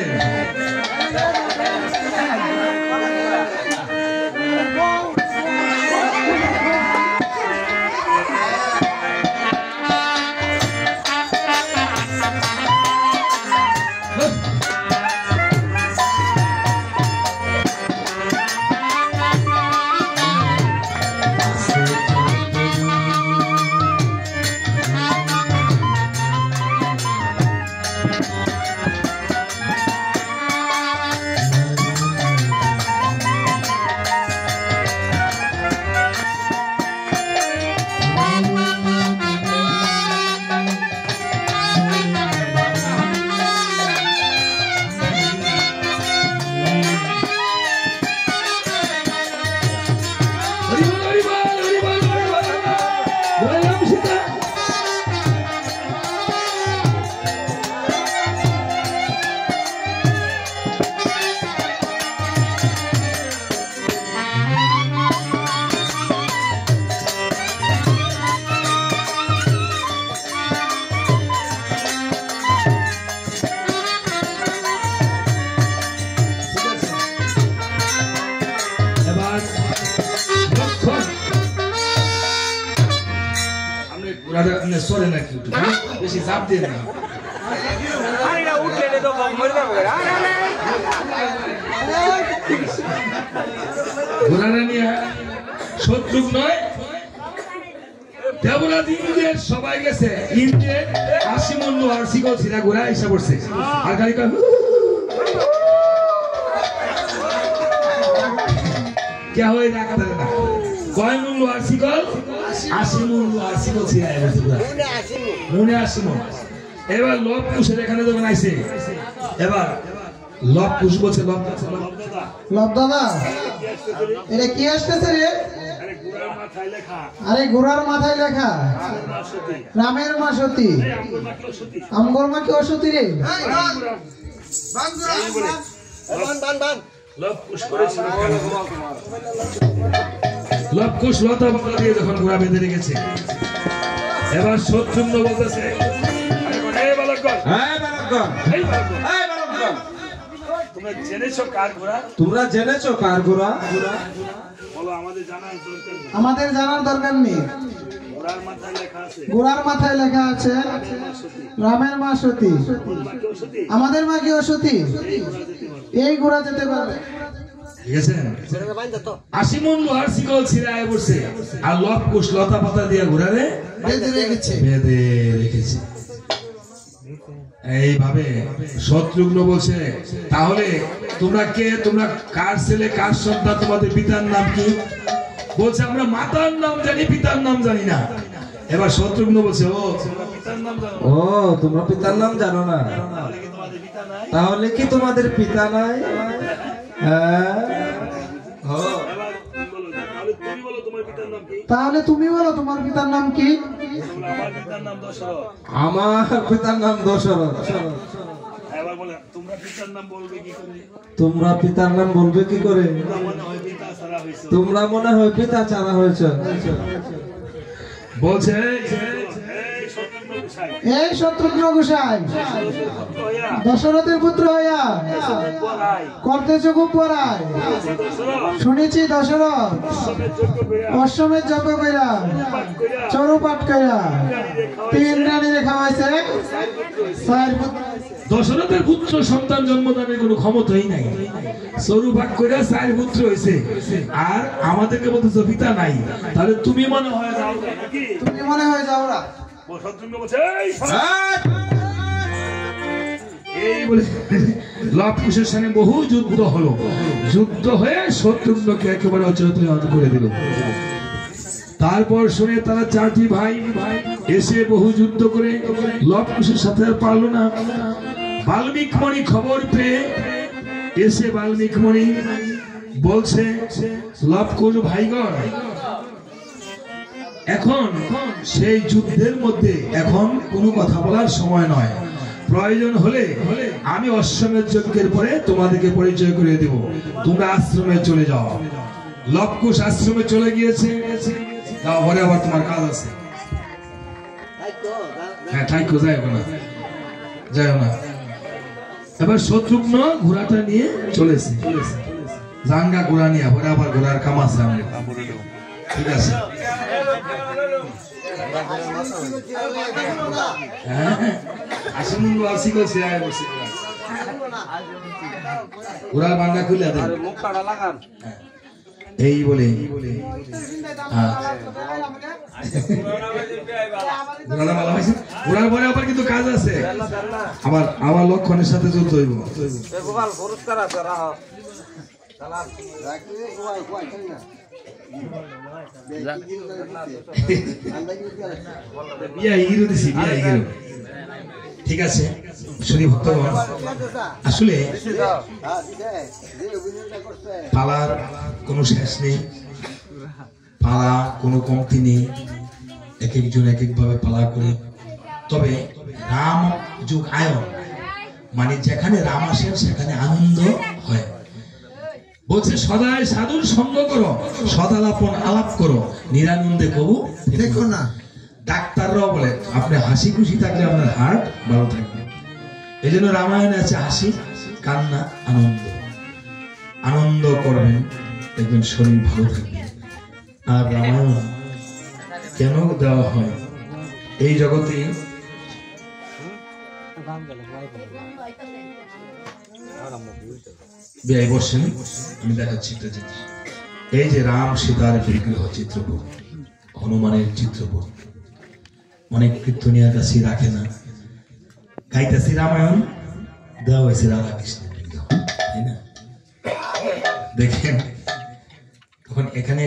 ঘোড়াটা সরে নাকি একটু, বেশি চাপ দিয়ে না। ঘোড়াটা নিয়ে শত্রুক নয় দেবরাজ ইন্দ্রের সবাই গেছে, ইন্দ্রের 80 মন আর শিকল ছিঁড়া ঘোড়া এসে পড়ছে, আর গাড়ি क्या हुए ना करते ना कोई मूल आर्टिकल 80 मूल आर्टिकल ছিঁড়া এসে পুরো মনে 80 মন। এবার লব কুশের এখানে তো বানাইছে, এবার লব কুশ বলছে লব দাদা এটা কি আসতেছে রে? আরে ঘোড়ার মাথায় লেখা রামের মা সতী, আমগর মা কি অসতী রে? লব কুশ লতা পাতা দিয়ে যখন ঘোড়া বেঁধে রেখেছে, এবার শত্রুঘ্ন বলতেছে এই বালকগণ, তোমরা জেনেছো কার ঘোড়া? তোমরা জেনেছো কার ঘোড়া? বলো আমাদের জানার দরকার নেই। আমাদের জানার দরকার নেই। ঘোড়ার মাথায় লেখা আছে, ঘোড়ার মাথায় লেখা আছে রামের মা সতী, আমাদের মা কি অসতী? এই ঘোড়া যেতে পারবে। ঠিক আছে, 80 মন লোহার শিকল ছিঁড়ায় বসে, আর লব কুশ লতা পাতা দিয়ে ঘোড়ারে বেঁধে রেখেছে। এইভাবে শত্রুঘ্ন বলছে তাহলে তোমরা কে, তোমরা কার ছেলে কার সন্তান, তোমাদের পিতার নাম কি? বলছে আমরা মাতার নাম জানি, পিতার নাম জানি না। এবার শত্রুঘ্ন বলছে ও তোমরা পিতার নাম জানো? ও তোমরা পিতার নাম জানো না, তাহলে কি তোমাদের পিতা নাই? তাহলে তুমি বলো তোমার পিতার নাম কি? আমার পিতার নাম দশরথ। তোমরা পিতার নাম বলবে কি করে? তোমরা মনে হয় পিতা ছাড়া হয়েছ। বলছে এই শত্রুঘ্ন গোসাই দশরথের পুত্র হইয়া করতেছ খুব পড়ায়, শুনেছি দশরথ অশ্বমেধ যজ্ঞ কইরা চরু পাঠ কইরা 3 রানী রেখা হয়েছে। দশরথের পুত্র সন্তান জন্মদানের কোনো ক্ষমতাই নাই, চরু পাঠ কইরা 4 পুত্র হয়েছে, আর আমাদেরকে বলতেছো পিতা নাই। তাহলে তুমি মনে হয় যাও নাকি? তুমি মনে হয় যাও না। এই বলে লব কুশের সঙ্গে বহু যুদ্ধ হলো, যুদ্ধ হয়ে শত্রুঘ্নকে একেবারে অচেতন করে দিল। তারপর শুনে তারা 4টি ভাই এসে বহু যুদ্ধ করে লব কুশের সাথে আর পারলো না। বাল্মীক মণি খবর পেয়ে এসে বাল্মীক মণি বলছে লব কুশ ভাইগণ, এখন সেই যুদ্ধের মধ্যে এখন কোনো কথা বলার সময় নয়, প্রয়োজন হলে আমি অশ্বমেধ যজ্ঞের পরে তোমাদেরকে পরিচয় করে দেব, তোমরা আশ্রমে চলে যাও। লব কুশ আশ্রমে চলে গিয়েছে, যাও ঘরে, আবার তোমার কাজ আছে। হ্যাঁ থাইকো, যাইও না, যাইও না। এবার শত্রুঘ্ন ঘোড়াটা নিয়ে চলেছে, জাঙ্গা ঘোড়া নিয়ে ঘোড়া, আবার ঘোড়ার কাম আছে আমরা, ঠিক আছে। এই বলে ঘোড়ার পরে আবার কিন্তু কাজ আছে, আবার লক্ষণের সাথে যুদ্ধ হইব। ঠিক আছে শুনি ভক্তগণ, আসলে পালার কোনো শেষ নেই, পালা কোনো কমতি নেই, এক একজন এক এক ভাবে পালা করে। তবে রাম যুগ আয়ন মানে যেখানে রাম আসেন সেখানে আনন্দ হয়। বলছে সদাই সাধুর সঙ্গ করো, সদালাপন আলাপ করো, নিরানন্দে কবু দেখো না। ডাক্তাররাও বলে আপনি হাসি খুশি থাকলে আপনার হার্ট ভালো থাকবে। এই জন্য রামায়ণে আছে হাসি, কান্না, আনন্দ। আনন্দ করবেন দেখবেন শরীর ভালো থাকবে। আর রামায়ণ কেন দেওয়া হয় এই জগতে ব্যয় বসেন, আমি দেখাচ্ছি একটা জিনিস। এই যে রাম সীতার বিগ্রহ চিত্রপট, হনুমানের চিত্রপট, অনেক কীর্তনিয়ার কাছে রাখে না, গাইতেছি রামায়ণ, দেওয়া হয়েছে রাধা কৃষ্ণের বিগ্রহ, তাই না? দেখেন তখন এখানে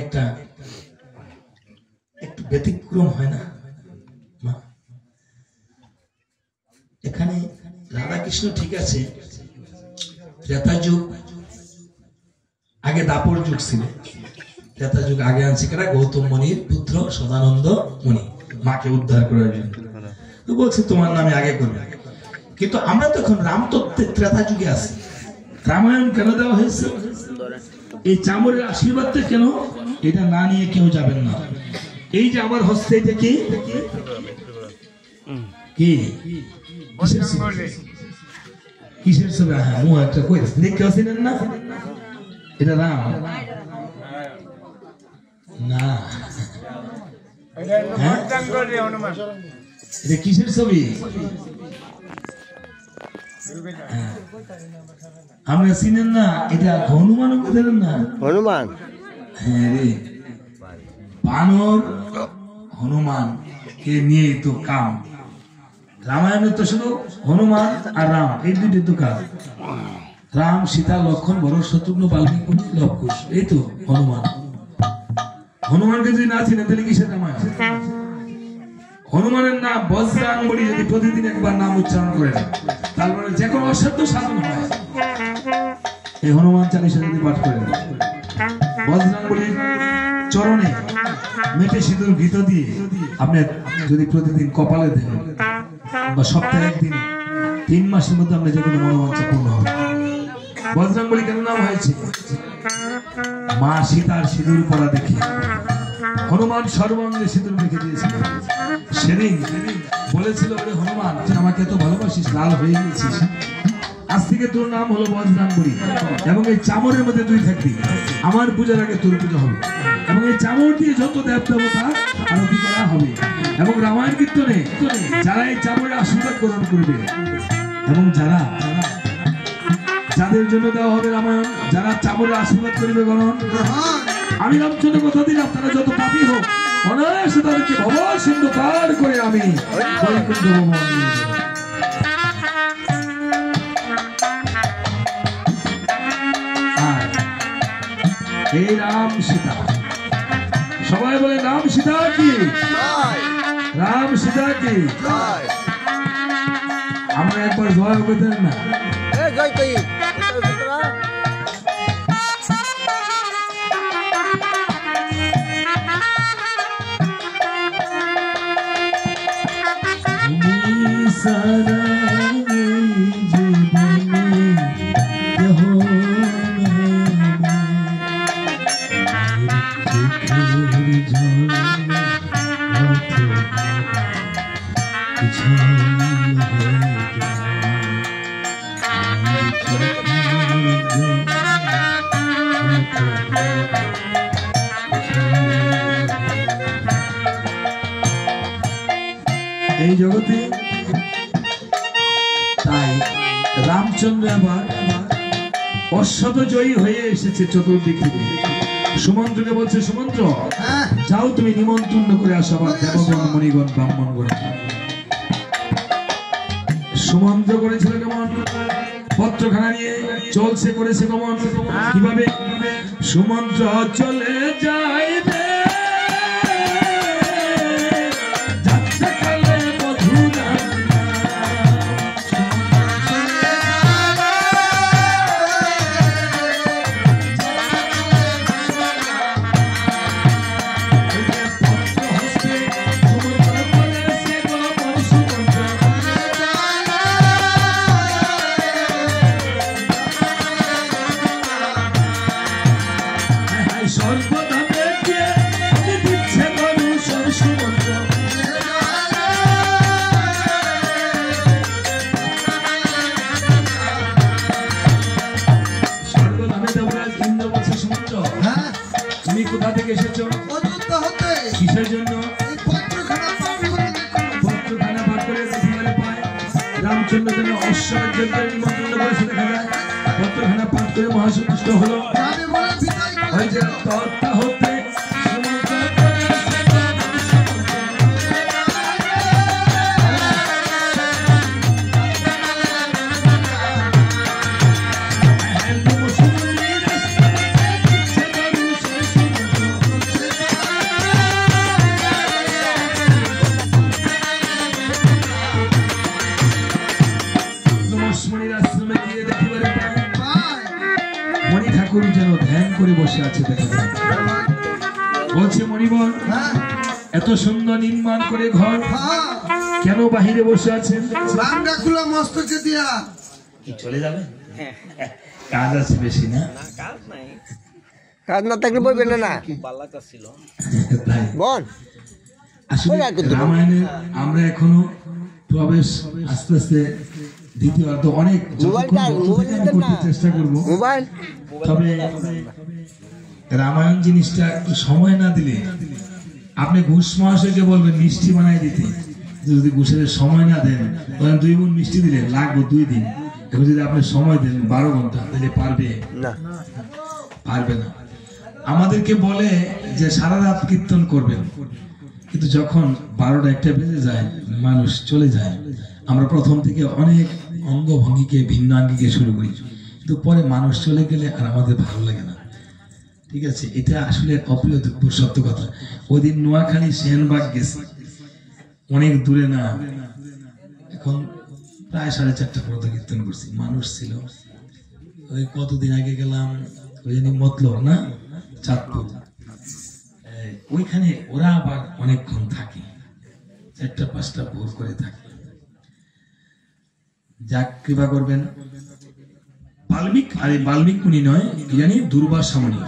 একটু ব্যতিক্রম হয় না? এখানে রাধা কৃষ্ণ ঠিক আছে, ত্রেতা যুগ আগে দাপর যুগ ছিল, ত্রেতা যুগ আগে আনছে কারা? গৌতম মুনির পুত্র সদানন্দ মুনি, মাকে উদ্ধার করার জন্য। তো বলছে তোমার নামে আগে করবে, কিন্তু আমরা তো এখন রাম তত্ত্বের ত্রেতা যুগে আছি। রামায়ণ কেন দেওয়া হয়েছে? এই চামরের আশীর্বাদটা কেন? এটা না নিয়ে কেউ যাবেন না। এই যে আমার হস্তে, এটা কি কি কিসের ছবি? হ্যাঁ, মু একটা কই দেখতে পাচ্ছিলেন না? এটা রাম না, এটা কিসের ছবি? আমরা চিনেন না? এটা হনুমান বুঝলেন না? হনুমান, হ্যাঁ রে, বানর হনুমান কে নিয়েই তো কাম। রামায়ণে তো শুধু হনুমান আর রাম, এই দুটি তো কাজ। রাম, সীতা, লক্ষণ, ভরত, শত্রুঘ্ন, বাল্মীকি, লবকুশ, এই তো হনুমান। হনুমানকে যদি না চিনে তাহলে কিসের রামায়ণ? হনুমানের নাম বজ্রাঙ্গলি যদি প্রতিদিন একবার নাম উচ্চারণ করে, তারপরে যে কোনো অসাধ্য সাধন হয়। এই হনুমান চালিশা যদি পাঠ করে, বজ্রাঙ্গলির চরণে মেটে সিঁদুর ঘৃত দিয়ে আপনি যদি প্রতিদিন কপালে দেন, বা সপ্তাহে একদিন, 3 মাসের মধ্যে আপনি যে কোনো মনোবাঞ্ছা পূর্ণ হবে। বজ্রাঙ্গলি কেন নাম হয়েছে? মা সীতার সিঁদুর পরা দেখে হনুমান সর্বাঙ্গে সিঁদুর রেখে দিয়েছিল। সেদিন বলেছিল, ওরে হনুমান, তুই আমাকে এত ভালোবাসিস, লাল হয়ে গেছিস, আজ থেকে তোর নাম হলো বজ্রাঙ্গলি, এবং এই চামরের মধ্যে তুই থাকবি, আমার পূজার আগে তোর পূজা হবে, এবং এই চামর দিয়ে যত দেব দেবতা আরতি করা হবে। এবং রামায়ণ কীর্তনে যারা এই চামরের আশীর্বাদ গ্রহণ করবে, এবং যাদের জন্য দেওয়া হবে রামায়ণ, যারা চামরের আশীর্বাদ করবে গ্রহণ, আমি রামচন্দ্র কথা দিন, আপনারা যত পাপী হোক অনায়াসে তাদেরকে ভব সিন্ধু পার করে আমি বৈকুণ্ঠ ভবন নিয়ে যাব। এই রাম সীতা, সবাই বলে রাম সীতা কি, রাম সীতা কি। আমরা একবার জয় বলতেন না? জয় কই সারা জীবনে এই জগতে তাই রামচন্দ্র আবার অশ্বত জয়ী হয়ে এসেছে চতুর্দিক থেকে। সুমন্ত্রকে বলছে, সুমন্ত্র যাও, তুমি নিমন্ত্রণ করে আসো আমার দেবগণ, মণিগণ, ব্রাহ্মণগণ। সুমন্ত্র করেছিল কেমন? পত্রখানা নিয়ে চলছে, করেছে কেমন? কিভাবে? সুমন্ত্র চলে যায় জন্য যেন অশ্বমের যজ্ঞের নিমন্ত্রণ করেছে দেখা যায়। পত্রখানা পাঠ করে মহাসন্তুষ্ট হলো। ওই যে তত্ত্বা হতে মণি ঠাকুর যেন ধ্যান করে বসে আছে দেখা যায়। বলছে মণিবর, এত সুন্দর নির্মাণ করে ঘর কেন বাহিরে বসে আছেন? মস্তকে দিয়া কি চলে যাবে? কাজ আছে বেশি না? কাজ না থাকলে বলবেন না তাই বল। আসলে রামায়ণে আমরা এখনো প্রবেশ আস্তে আস্তে দ্বিতীয় অর্ধ অনেক করতে চেষ্টা করব। মোবাইল তবে রামায়ণ জিনিসটা একটু সময় না দিলে, আপনি ঘুষ মহাশয়কে বলবেন মিষ্টি বানাই দিতে, যদি ঘুষের সময় না দেন, ধরেন 2 গুণ মিষ্টি দিলে লাগবে 2 দিন। এখন যদি আপনি সময় দেন 12 ঘন্টা, তাহলে পারবে না, পারবে না। আমাদেরকে বলে যে সারা রাত কীর্তন করবেন, কিন্তু যখন 12টা 1টা বেজে যায় মানুষ চলে যায়। আমরা প্রথম থেকে অনেক অঙ্গভঙ্গিকে ভিন্ন আঙ্গিকে শুরু করি, কিন্তু পরে মানুষ চলে গেলে আর আমাদের ভালো লাগে না। ঠিক আছে, এটা আসলে অপ্রিয় দুঃখ সত্য কথা। ওই দিন নোয়াখালী সেনবাগ গেছে, অনেক দূরে না, এখন প্রায় 4:30 পর্যন্ত কীর্তন করছি, মানুষ ছিল। ওই কতদিন আগে গেলাম ওই মতলব না চাঁদপুর, ওইখানে ওরা আবার অনেকক্ষণ থাকে, 4টা-5টা ভোর করে থাকে। যাক কৃপা করবেন। বাল্মিক, আরে বাল্মিক মুনি নয়, কি জানি দুর্বাসা মুনি,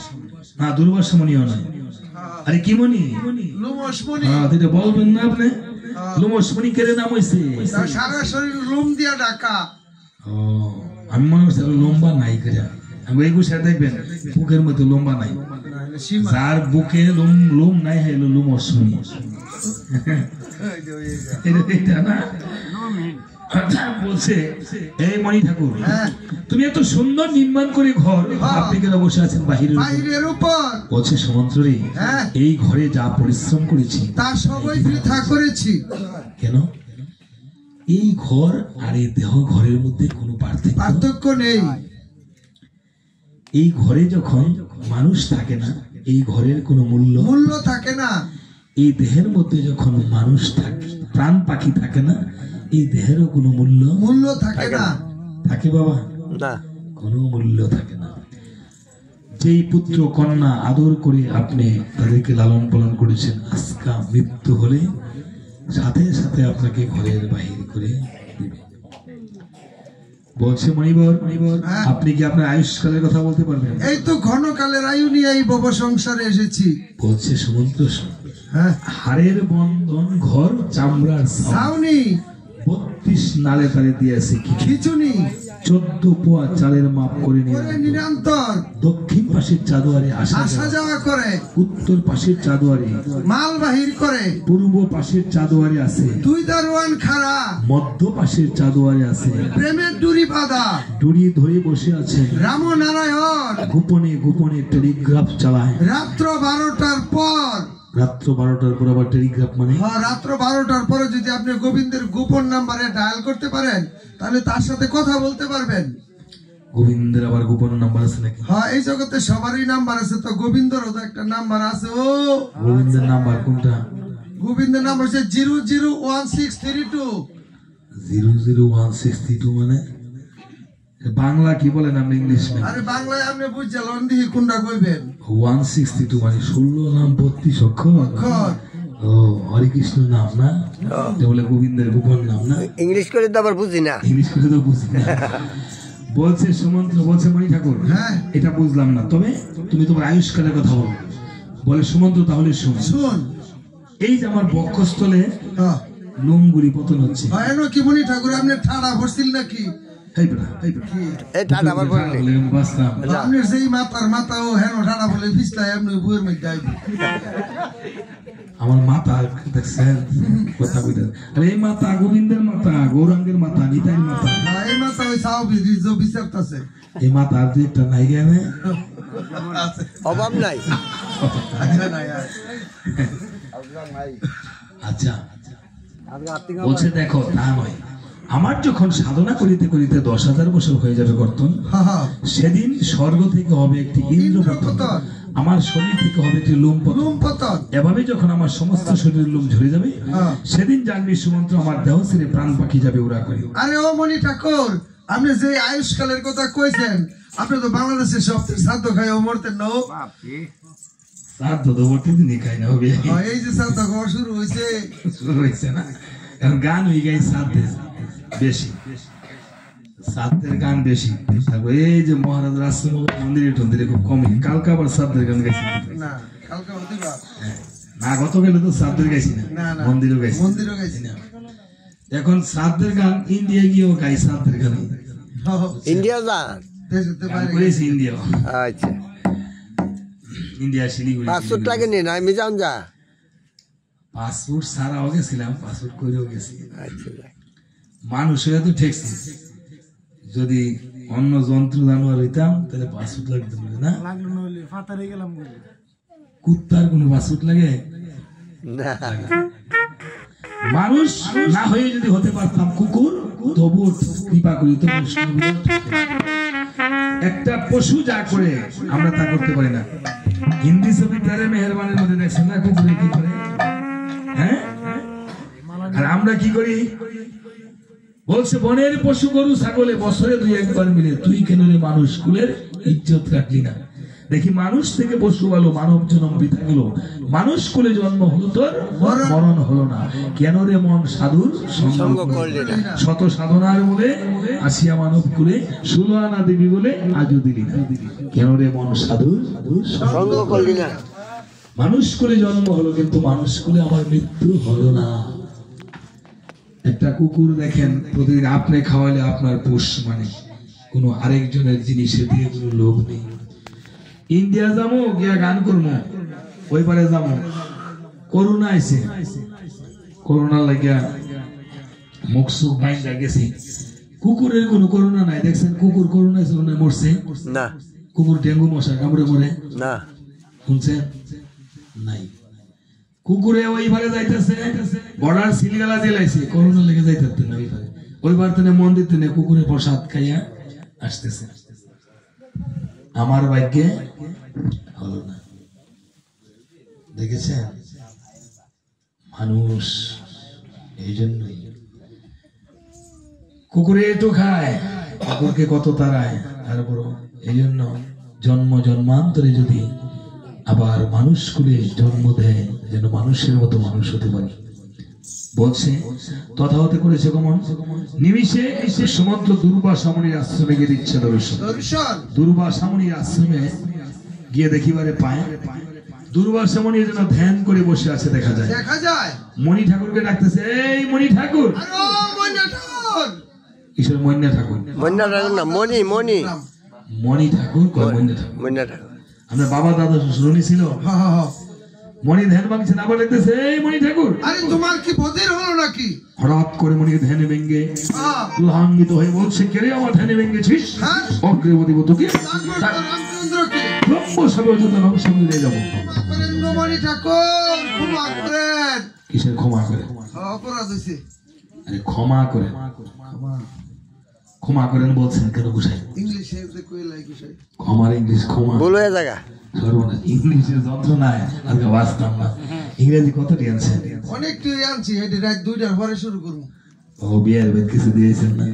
না দুর্বাসা মুনিও নয়, আরে কি মুনি? হ্যাঁ, এটা বলবেন না আপনি? লোমস মুনি কেড়ে নাম হয়েছে, সারা শরীর লোম দিয়া ঢাকা। ও, আমি মনে করছি লম্বা নাই করে। আমি এই গুছা দেখবেন বুকের মধ্যে লম্বা নাই, যার বুকে লোম নাই হলো লোমস মুনি। এটা না বলছে, এই মণি ঠাকুর, তুমি এত সুন্দর নির্মাণ করে ঘর, আপনি কেন বসে আছেন বাহিরের উপর? বলছে সমন্ত্রী, এই ঘরে যা পরিশ্রম করেছি তা সবই বৃথা করেছি। কেন? এই ঘর আর এই দেহ ঘরের মধ্যে কোনো পার্থক্য নেই। এই ঘরে যখন মানুষ থাকে না, এই ঘরের কোনো মূল্য থাকে না। এই দেহের মধ্যে যখন মানুষ থাকে, প্রাণ পাখি থাকে না, এই দেহেরও কোনো মূল্য থাকে না। থাকে বাবা না, কোনো মূল্য থাকে না। যেই পুত্র কন্যা আদর করে আপনি তাদেরকে লালন পালন করেছেন, আজকা মৃত্যু হলে সাথে সাথে আপনাকে ঘরের বাহির করে দিবে। বলছে মণিবর, আপনি কি আপনার আয়ুষ্কালের কথা বলতে পারবেন? এই তো ঘনকালের আয়ু নিয়ে এই ভব সংসারে এসেছি। বলছে সমুদ্র, হাড়ের বন্ধন ঘর চামড়ার ছাউনি, 32 নালে তালে দিয়েছে খিচুনি, 14 পোয়া চালের মাপ করে নিরন্তর দক্ষিণ পাশের চাদুয়ারে আসা যাওয়া করে, উত্তর পাশের চাদুয়ারে মাল বাহির করে, পূর্ব পাশের চাদুয়ারে আছে 2 দারোয়ান খাড়া, মধ্য পাশের চাদুয়ারে আছে প্রেমের ডুরি বাঁধা, ডুরি ধরে বসে আছে রামনারায়ণ, গোপনে গোপনে টেলিগ্রাফ চালায় রাত্র 12টার পর। রাত্র 12টার পর আবার টেলিগ্রাফ মানে? হ্যাঁ, রাত্র 12টার পরে যদি আপনি গোবিন্দের গোপন নাম্বারে ডায়াল করতে পারেন, তাহলে তার সাথে কথা বলতে পারবেন। গোবিন্দের আবার গোপন নাম্বার আছে নাকি? হ্যাঁ, এই জগতে সবারই নাম্বার আছে, তো গোবিন্দরও তো একটা নাম্বার আছে। ও, গোবিন্দের নাম্বার কোনটা? গোবিন্দের নাম্বার হচ্ছে 001632। 001632 মানে বাংলা কি বলেন আপনি? ইংলিশ? আরে বাংলায় আপনি বুঝছেন, দিহি কোনটা কইবেন? 162 মানে 16 নাম 32 অক্ষর। ও, হরে কৃষ্ণ নাম না, বলে গোবিন্দের গোপন নাম না। ইংলিশ করে তো আবার বুঝি না, ইংলিশ করে তো বুঝি না। বলছে সুমন্ত্র, বলছে মণি ঠাকুর, হ্যাঁ এটা বুঝলাম না, তবে তুমি তোমার আয়ুষ্কালের কথা বলো। বলে সুমন্ত্র, তাহলে শুন। এই যে আমার বক্ষস্থলে লোমগুলি পতন হচ্ছে। কি মণি ঠাকুর, আপনি ঠাড়া ভরছিল নাকি? এই টাটা আবার বললি আপনার সেই মাথা ও হেন ঠাডা বলে পিছলা এমনি বইয়ের মধ্যে আইবি আমার মাথা দেখছেন কথা কইতে আরে এই মাথা গোবিন্দের মাথা গৌরাঙ্গের মাথা নিতাইর মাথা এই মাথা ওই সাও বিজো বিচারতাছে এই মাথা আর দুই একটা নাই গেলে অভাব নাই আচ্ছা বলছে দেখো তা নয় আমার যখন সাধনা করিতে করিতে 10,000 বছর হয়ে যাবে কর্তন সেদিন স্বর্গ থেকে হবে একটি ইন্দ্রপতন আমার শরীর থেকে হবে একটি লোম পতন এভাবে যখন আমার সমস্ত শরীরের লোম ঝরে যাবে সেদিন জানবি সুমন্ত্র আমার দেহ ছেড়ে প্রাণ পাখি যাবে ওরা করে আরে ও মনি ঠাকুর আপনি যে আয়ুষ্কালের কথা কইছেন আপনি তো বাংলাদেশের সবচেয়ে শ্রাদ্ধ খাই ও মরতেন না শ্রাদ্ধ তো বলতে দিনই খাই না হবে এই যে শ্রাদ্ধ খাওয়া শুরু হয়েছে না কারণ গান হয়ে গাই শ্রাদ্ধে বেশি শ্রাদ্ধের গান বেশি তারপর এই যে মহারাজ আশ্রম মন্দিরে টন্দিরে খুব কমই কালকে আবার শ্রাদ্ধের গান গাইছি না কালকে হদিবা না গত গেলে তো শ্রাদ্ধের গাইছি না মন্দিরও গাইছি না এখন শ্রাদ্ধের গান ইন্ডিয়া গিয়েও গাই শ্রাদ্ধের গান ইন্ডিয়া যা করেছি ইন্ডিয়া আচ্ছা ইন্ডিয়া শিলিগুড়ি পাসপোর্ট লাগেনি না আমি যান যা পাসপোর্ট ছাড়াও গেছিলাম পাসপোর্ট করেও গেছি আচ্ছা মানুষের তো ঠেকছি যদি অন্য যন্ত্র জানোয়ার হইতাম তাহলে পাসপোর্ট লাগতো না কুত্তার কোনো পাসপোর্ট লাগে না মানুষ না হয়ে যদি হতে পারতাম কুকুর তবু কৃপা করি তো একটা পশু যা করে আমরা তা করতে পারি না হিন্দি ছবি তারে মেহরবানের মধ্যে দেখছেন না কুকুরে কি করে হ্যাঁ আর আমরা কি করি বলছে বনের পশু গরু ছাগলে বছরে 2-1 বার মিলে তুই কেন রে মানুষ কুলের ইজ্জত রাখলি না দেখি মানুষ থেকে পশু ভালো মানব জন্ম বৃথা গেল মানুষ কুলে জন্ম হলো তোর মরণ হলো না কেন রে মন সাধুর সঙ্গ করলি না শত সাধনার মূলে আসিয়া মানব কুলে 16 আনা দেবী বলে আজও দিলি না কেন রে মন সাধুর সঙ্গ করলি না মানুষ কুলে জন্ম হলো কিন্তু মানুষ কুলে আমার মৃত্যু হলো না একটা কুকুর দেখেন প্রতিদিন আপনি খাওয়ালে আপনার পোষ মানে কোনো আরেকজনের জিনিসের দিয়ে কোনো লোভ নেই ইন্ডিয়া যাবো গিয়া গান করবো ওই পারে যাবো করোনা আইছে করোনা লাগিয়া মুখ সুখ ভাঙা গেছি কুকুরের কোনো করোনা নাই দেখছেন কুকুর করোনা মরছে না কুকুর ডেঙ্গু মশা কামড়ে মরে না শুনছেন নাই কুকুরে ওইবারে যাইতেছে বর্ডার সিলগালা জেলাইছে করোনা লেগে যাইতে না ওইবার তেনে মন্দির তেনে কুকুরে প্রসাদ খাইয়া আসতেছে আমার ভাগ্যে হলো না দেখেছেন মানুষ এই জন্যই কুকুরে একটু খায় কুকুরকে কত তারায় তারপর এই জন্য জন্ম জন্মান্তরে যদি আবার মানুষ কুলে জন্ম দেয় যেন মানুষের মতো মানুষ হতে পারি বলছে তথা হতে করেছে গমন নিমিষে এসে সমন্ত্র দুর্বাসামণির আশ্রমে গিয়ে দিচ্ছে দর্শন দুর্বাসামণির আশ্রমে গিয়ে দেখিবারে পায় দুর্বাসামণি যেন ধ্যান করে বসে আছে দেখা যায় মণি ঠাকুরকে ডাকতেছে এই মণি ঠাকুর কিশোর মন্যা ঠাকুর না মনি মনি মণি ঠাকুর মন্যা ঠাকুর আপনার বাবা দাদা শুনি ছিল মণি ধ্যান ভাঙছে আবার দেখতেছে এই মণি ঠাকুর আরে তোমার কি বধির হলো নাকি হঠাৎ করে মণি ধ্যানে ভেঙ্গে লাঙ্গিত হয়ে বলছে কে রে আমার ধ্যানে ভেঙ্গেছিস অগ্রবতী তোকে রামচন্দ্রকে ব্রহ্মসভা যত নবসঙ্গে নিয়ে যাবো মণি ঠাকুর ক্ষমা করেন কিসের ক্ষমা করে অপরাধ হয়েছে আরে ক্ষমা করে ক্ষমা করেন বলছেন কেন বুঝাই ইংলিশে কইলাই কি ক্ষমার ইংলিশ ক্ষমা বলো এ জায়গা সর্বনাশ ইংলিশের যন্ত্রণায় আর বাঁচতাম না ইংরেজি কত আনছেন অনেক তুই আনছি এটি রাত 2টার পরে শুরু করবো ও বিয়ের বেদ কিছু দিয়েছেন না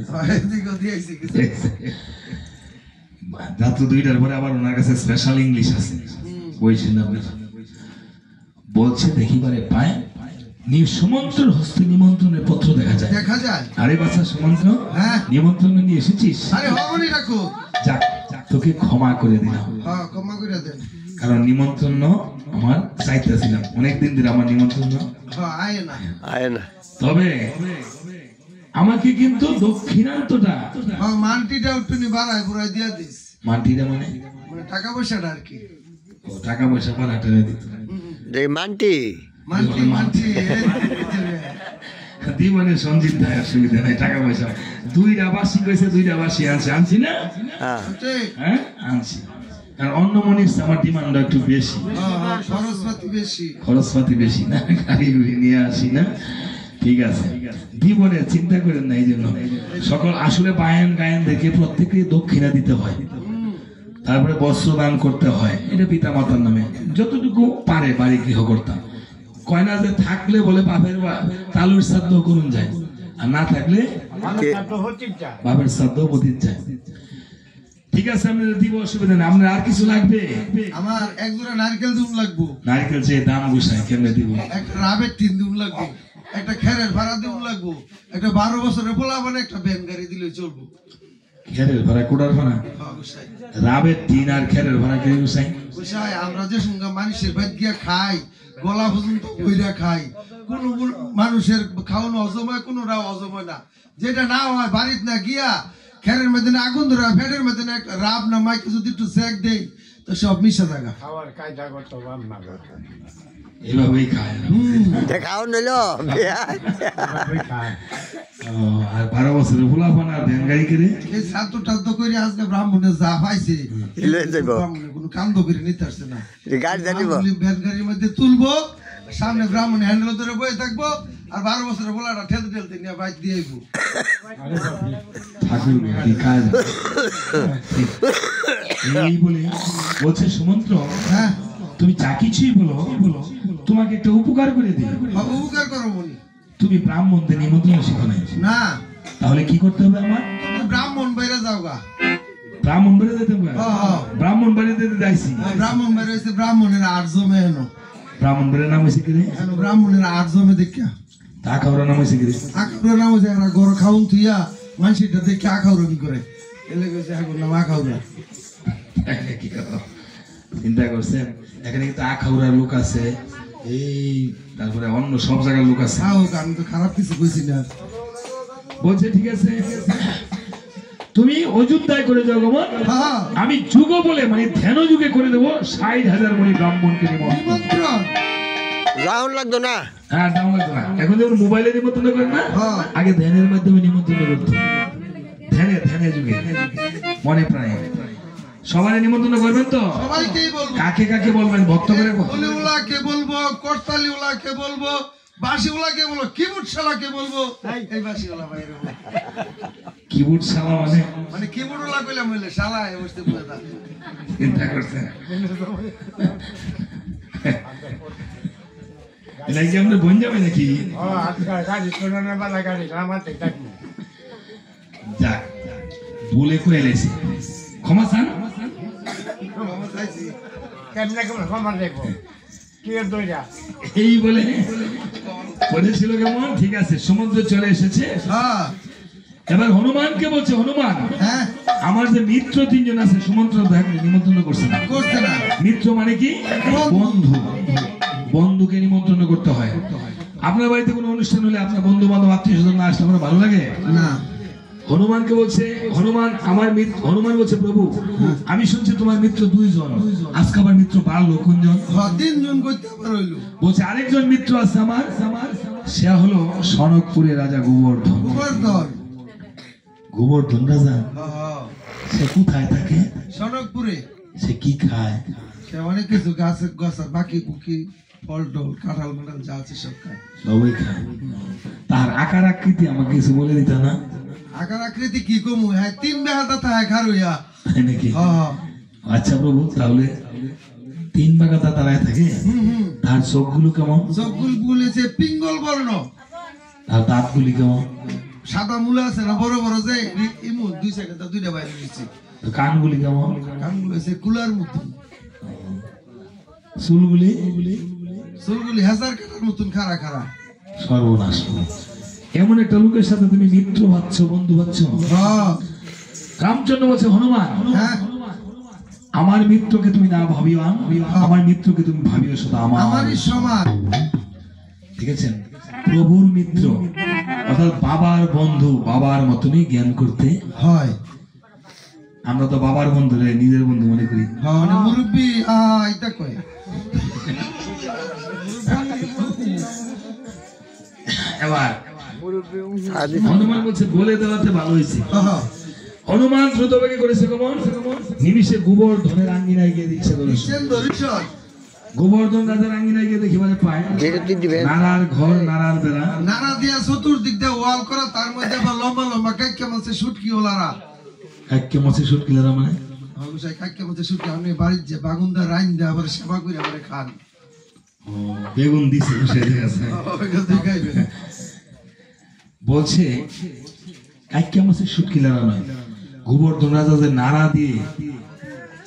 রাত্র 2টার পরে আবার ওনার কাছে স্পেশাল ইংলিশ আছে বলছেন আপনি বলছে দেখিবারে পায় সুমন্ত্রের হস্তে নিমন্ত্রণের পত্র দেখা যায় আরে বাচ্চা সুমন্ত্র নিমন্ত্রণ নিয়ে এসেছিস যাক তোকে ক্ষমা করে দিলাম কারণ নিমন্ত্রণ আমার চাইতেছিলাম অনেকদিন ধরে আমার নিমন্ত্রণ তবে আমাকে কিন্তু দক্ষিণান্তটা মানটিটা একটু বাড়ায় পুরাই দিয়া দিস, মাটিটা মানে মানে টাকা পয়সাটা আর কি। ও টাকা পয়সা পাঠাতে দিত মানটি মানটি মানটি দিবানে সঞ্জিত দেয়, অসুবিধা নাই, টাকা পয়সা দুইটা বাসি কইছে, দুইটা বাসি আনছি, আনছি না? হ্যাঁ হ্যাঁ আনছি। আর অন্য মনির আমার ডিমান্ডটা একটু বেশি, খরচপাতি বেশি, খরচপাতি বেশি না, গাড়ি গুড়ি নিয়ে আসি না। ঠিক আছে, জীবনে চিন্তা করেন না। এই জন্য সকল আসলে বায়ন গায়ন দেখে প্রত্যেকে দক্ষিণা দিতে হয়, তারপরে বস্ত্র দান করতে হয়, এটা পিতা মাতার নামে যতটুকু পারে বাড়ি গৃহকর্তা। কয় না যে থাকলে বলে বাপের তালুর শ্রাদ্ধ করুন যায়, আর না থাকলে বাপের শ্রাদ্ধ পতিত যায়। ঠিক আছে, আমি দিব, অসুবিধা নেই। আপনার আর কিছু লাগবে? আমার এক জোড়া নারকেল দুম লাগবো, নারকেল যে দাম গুছায় কেমনে দিব? একটা রাবের টিন দুম লাগবো, একটা খেরের ভাড়া দুম লাগবো, একটা 12 বছরের পোলা মানে একটা ভ্যান গাড়ি দিলে চলবো। খেরের ভাড়া, কোটার ভাড়া, রাবের টিন আর খেরের ভাড়া কে গুছাই? বুঝাই আমরা যে সঙ্গে মানুষের বাদ গিয়া খাই, গলা পর্যন্ত বইরা খাই, কোন মানুষের খাওয়ানো হজম হয়, কোনটা হজম হয় না। যেটা না হয় বাড়িতে না গিয়া খেরের মধ্যে আগুন ধরে ফেটের মধ্যে একটা রাব না মাইকে যদি একটু সেক দেই তো সব মিশা জায়গা। এভাবেই খায়। দেখাও নইল আর 12 বছরের পোলা পান আর ভ্যান গাড়ি করে এই ছাত্র টাত্র করে আজকে ব্রাহ্মণের যা পাইছে, ব্রাহ্মণে কোনো কান্দ করে নিতে আসছে না। গাড়ি জানিব ভ্যান গাড়ির মধ্যে তুলবো, সামনে ব্রাহ্মণে হ্যান্ডেল ধরে বয়ে থাকবো, আর 12 বছরের পোলাটা ঠেলতে ঠেলতে নিয়ে বাইক দিয়ে আইবো। ঠাকুর কি কাজ। এই বলে বলছে সুমন্ত্র, হ্যাঁ তুমি যা কিছুই বলো, তোমাকে একটা উপকার করে দিই। উপকার করো মনি। তুমি ব্রাহ্মণদের নিমন্ত্রণ শিখো নাই, না তাহলে কি করতে হবে আমার? তুমি ব্রাহ্মণ বাইরে যাও গা। ব্রাহ্মণ বাড়ি যেতে হবে? হ্যাঁ। ব্রাহ্মণ বাড়িতে যাইছি। ব্রাহ্মণ বাইরে হয়েছে ব্রাহ্মণের 8 জমে এনো। ব্রাহ্মণ বাড়ির নাম হয়েছে কি রে? ব্রাহ্মণের 8 জমে দেখা তা খাওয়ার নাম হয়েছে কি রে? আখাউরা নাম হয়েছে এরা গরু খাউন থুইয়া মানুষটা দেখে আখাউরমি করে, এলে গেছে এখন নাম আখাউরা। কি কথা চিন্তা করছেন? এখানে কিন্তু আখাউড়ার লোক আছে, এই তারপরে অন্য সব জায়গার লোক আছে। আমি তো খারাপ কিছু কইছি না। বলছে ঠিক আছে, তুমি অযোধ্যায় করে যাও গমন, হ্যাঁ আমি যুগ বলে মানে ধ্যান যুগে করে দেবো 60,000 মণি ব্রাহ্মণকে নিমন্ত্রণ। নিমন্ত্রণ রাউন্ড লাগতো না। হ্যাঁ দাম লাগতো না। এখন যেমন মোবাইলে নিমন্ত্রণ করেন না, হ্যাঁ। আগে ধ্যানের মাধ্যমে নিমন্ত্রণ করতো। ধ্যানে যুগে মনে প্রায় সবাই নিমন্ত্রণ করবেন তো? সবাইকেই বলবো। কাকে কাকে বলবেন? ভক্ত করে বলিউলাকে বলবো, করতালিউলাকে বলবো, বাসিউলাকে বলবো, কিবোর্ড শালাকে বলবো। এই বাসিউলা বাইরে বলবো। কিবোর্ড শালা মানে মানে কিবোর্ডওয়ালা কইলাম হইলে শালা এই বসতে বলে দা। চিন্তা করছেন? এটা কি আমরা বন যাবে নাকি? যাক বলে কয়ে এলেছি, ক্ষমা চান। এই বলে বলেছিল কেমন? ঠিক আছে, সমুদ্র চলে এসেছে। হ্যাঁ এবার হনুমানকে বলছে, হনুমান হ্যাঁ আমার যে মিত্র 3 জন আছে সুমন্ত্র নিমন্ত্রণ করছে না। করতে না। মিত্র মানে কি? বন্ধু। বন্ধুকে নিমন্ত্রণ করতে হয়। আপনার বাড়িতে কোনো অনুষ্ঠান হলে আপনার বন্ধু বান্ধব আত্মীয় স্বজন না আসলে আপনার ভালো লাগে না। হনুমানকে বলছে, হনুমান আমার মিত্র। হনুমান বলছে, প্রভু আমি শুনছি তোমার মিত্র 2 জন, আজকে আমার মিত্র বাড়লো কোনজন? 3 জন করতে পার হইলো। বলছে আরেকজন মিত্র আছে আমার, সে হলো সনকপুরের রাজা গোবর্ধন। গোবর্ধন রাজা, সে কোথায় থাকে? সনকপুরে। সে কি খায়? সে অনেক কিছু গাছের গাছের বাকি বুকি ফল টল কাঁঠাল মাঠাল যা আছে সব খায়। সবই খায়। তার আকার আকৃতি আমাকে কিছু বলে দিত না? আকার আকৃতি কি কমু? হ্যাঁ 3 বেহাতা থাকে খার হইয়া। তাই নাকি? হ্যাঁ আচ্ছা প্রভু, তাহলে 3 বাগাতা তারায় থাকে। তার চোখগুলো কেমন? চোখগুলো বলেছে পিঙ্গল বর্ণ। আর দাঁতগুলি কেমন? সাদা মূলা আছে না বড় বড় যে ইমু 2 সাইডে তা 2টা বাইরে দিচ্ছে। কানগুলি কেমন? কানগুলো আছে কুলার মতো। চুলগুলি? চুলগুলি হাজার কাটার মতন খাড়া খাড়া। সর্বনাশ। এমন একটা লোকের সাথে তুমি মিত্র ভাবছো, বন্ধু ভাবছো? হ্যাঁ রামচন্দ্র বলছে, হনুমান হ্যাঁ আমার মিত্রকে তুমি না ভাবিও, আমার মিত্রকে তুমি ভাবিও শুধু আমারই সমান। ঠিক আছে? প্রভুর মিত্র অর্থাৎ বাবার বন্ধু বাবার মতনই জ্ঞান করতে হয়। আমরা তো বাবার বন্ধু রে নিজের বন্ধু মনে করি। হ্যাঁ মানে মুরব্বী এটা কয় এবার হনুমান বলছে বলে দেওয়াতে ভালো হয়েছে। হ্যাঁ হনুমান দ্রুত বেগে করেছে গমন, নিমিষে গোবর্ধনের আঙ্গিনায় গিয়ে দিচ্ছে ধরিসন গোবর্ধন রাজার আঙ্গিনায় গিয়ে দেখি মানে পায় নারার ঘর নারার বেড়া, নানা দিয়া চতুর্দিক দিয়ে ওয়াল করা, তার মধ্যে আবার লম্বা লম্বা কাইকে মাছে শুটকি ওলারা একে মাছে শুট কিলারা মানে কাইকে মাছে শুটকি আপনি বাড়ির যে বাগুনদা রাইন দিয়ে আবার সেবা করে আবার খান। বেগুন দিছে বলছে কাইকে মাছে শুট কিলারা নয়, গোবর্ধন রাজা যে নাড়া দিয়ে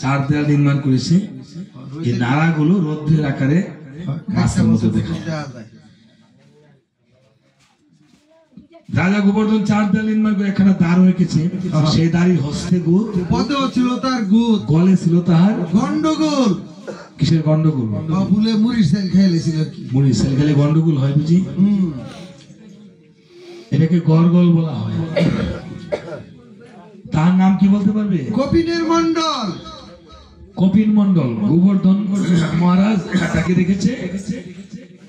4 দেয়াল নির্মাণ করেছে, এই নাড়াগুলো রৌদ্রের আকারে মাছের মতো দেখা যায়। রাজা গোবর্ধন 4 দেয়াল নির্মাণ করে একখানা দ্বার রেখেছে, সেই দ্বারের হস্তে গুদ, পদেও ছিল তার গুদ, গলে ছিল তাহার গন্ডগোল। কিসের গন্ডগোল? ভুলে মুড়ির সেল খাইলেছিল আর কি। মুড়ি সেল খেলে গন্ডগোল হয় বুঝি? এটাকে গরগল বলা হয়। তার নাম কি বলতে পারবে? কপিনের মন্ডল। কপিন মন্ডল। গোবর্ধন মহারাজ তাকে দেখেছে,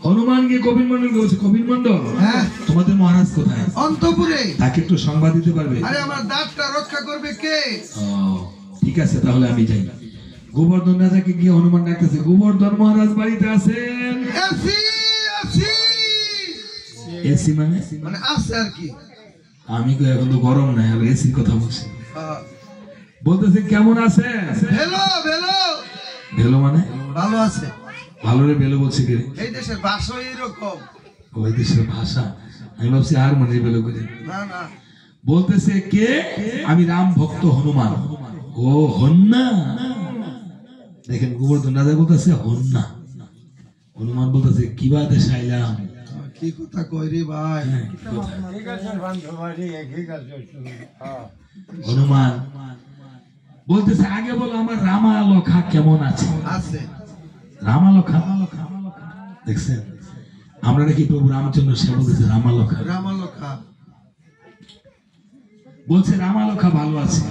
হনুমানকে কপিন মন্ডল বলছে, কপিন মন্ডল হ্যাঁ তোমাদের মহারাজ কোথায়? অন্তপুরে। তাকে একটু সংবাদ দিতে পারবে? আরে আমার দাঁতটা রক্ষা করবে কে? ঠিক আছে তাহলে আমি যাই। গোবর্ধন রাজাকে গিয়ে হনুমান ডাকতেছে, গোবর্ধন মহারাজ বাড়িতে আছেন? এসি এসি এসি মানে মানে আছে আর কি। আমি তো এখন তো গরম নাই, আর এসির কথা বলছি। বলতেছে কেমন আছে? ভেলো ভেলো। ভেলো মানে ভালো আছে। ভালো রে ভেলো বলছে কে? এই দেশের ভাষা এরকম। ওই দেশের ভাষা আমি ভাবছি আর মনে ভেলো করে। না না বলতেছে কে? আমি রাম ভক্ত হনুমান। ও হন্না। দেখেন গোবর্ধন রাজা বলতেছে হন্না, হনুমান বলতেছে কিবা দেশে আইলাম। কি কথা কই রে ভাই? হনুমান বলতেছে আগে বলো আমার রামালখা কেমন আছে? আছে। রামালখা দেখছেন, আমরা নাকি প্রভু রামচন্দ্র, সে বলতেছে রামালখা। রামালখা বলছে রামালখা ভালো আছে,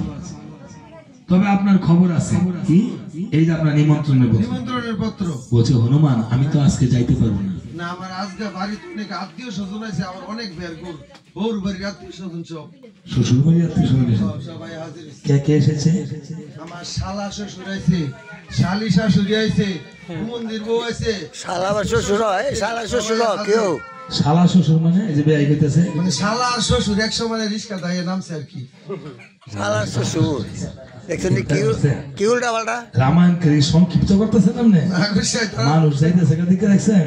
তবে আপনার খবর আছে কি? এই যে আপনার নিমন্ত্রণের পত্র। নিমন্ত্রণের পত্র। বলছে হনুমান আমি তো আজকে যাইতে পারবো না। না আমার আজকে বাড়িতে অনেক আত্মীয় স্বজন আছে, আমার অনেক বের কর বউর বাড়ির আত্মীয় স্বজন সব। শ্বশুর বাড়ি আত্মীয় স্বজন সবাই হাজির আছে। কে কে এসেছে? আমার শালা শ্বশুর আছে, শালি শাশুড়ি আছে, মন্দির বউ আছে। শালা বা শ্বশুর হয়, শালা শ্বশুর কেউ শালা শ্বশুর মানে এই যে বেয়াই কইতেছে, মানে শালা আর শ্বশুর একশো মানে রিস্কা দাঁড়িয়ে নামছে আর কি। শালা শ্বশুর দেখছেন কি উল্টা পাল্টা রামায়ণকে সংক্ষিপ্ত করতেছে নামনে মানুষ যাইতেছে দিকে দেখছেন।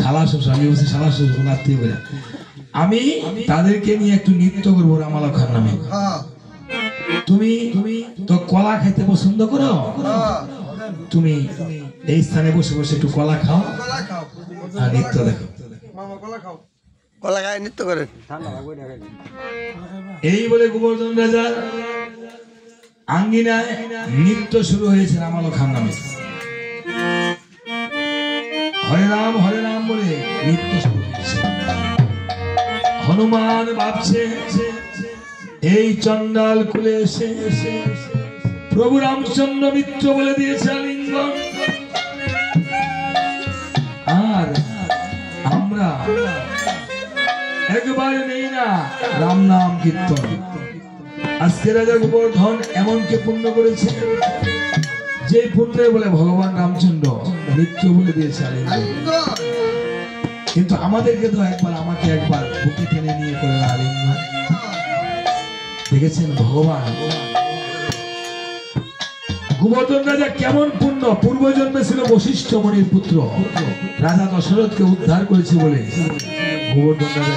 শালা শ্বশুর, আমি বলছি শালা শ্বশুর আত্মীয় বলে, আমি তাদেরকে নিয়ে একটু নৃত্য করবো রামালখার নামে। তুমি তো কলা খাইতে পছন্দ করো, তুমি এই স্থানে বসে বসে একটু কলা খাও আর নৃত্য দেখো। কলা খায় নৃত্য করেন। এই বলে গোবর্ধন রাজার আঙ্গিনায় নৃত্য শুরু হয়েছে রামালখার নামে। হরে রাম বলে নৃত্য শুরু হয়েছে। হনুমান ভাবছে এই চন্ডাল কুলে এসে প্রভু রামচন্দ্র মিত্র বলে দিয়েছে আলিঙ্গন, আর আমরা একবার নেই না রাম নাম কীর্তন। আজকে রাজা গোবর্ধন এমন কে পুণ্য করেছে, যে পুণ্যে বলে ভগবান রামচন্দ্র মিত্র বলে দিয়েছে আলিঙ্গন। কিন্তু আমাদেরকে তো আমাকে একবার বুকে টেনে নিয়ে করে আলিঙ্গন। দেখেছেন ভগবান গোবর্ধন রাজা কেমন পুণ্য, পূর্বজন্মে ছিল বশিষ্ঠ মণির পুত্র, রাজা দশরথকে উদ্ধার করেছে বলে গোবর্ধন রাজা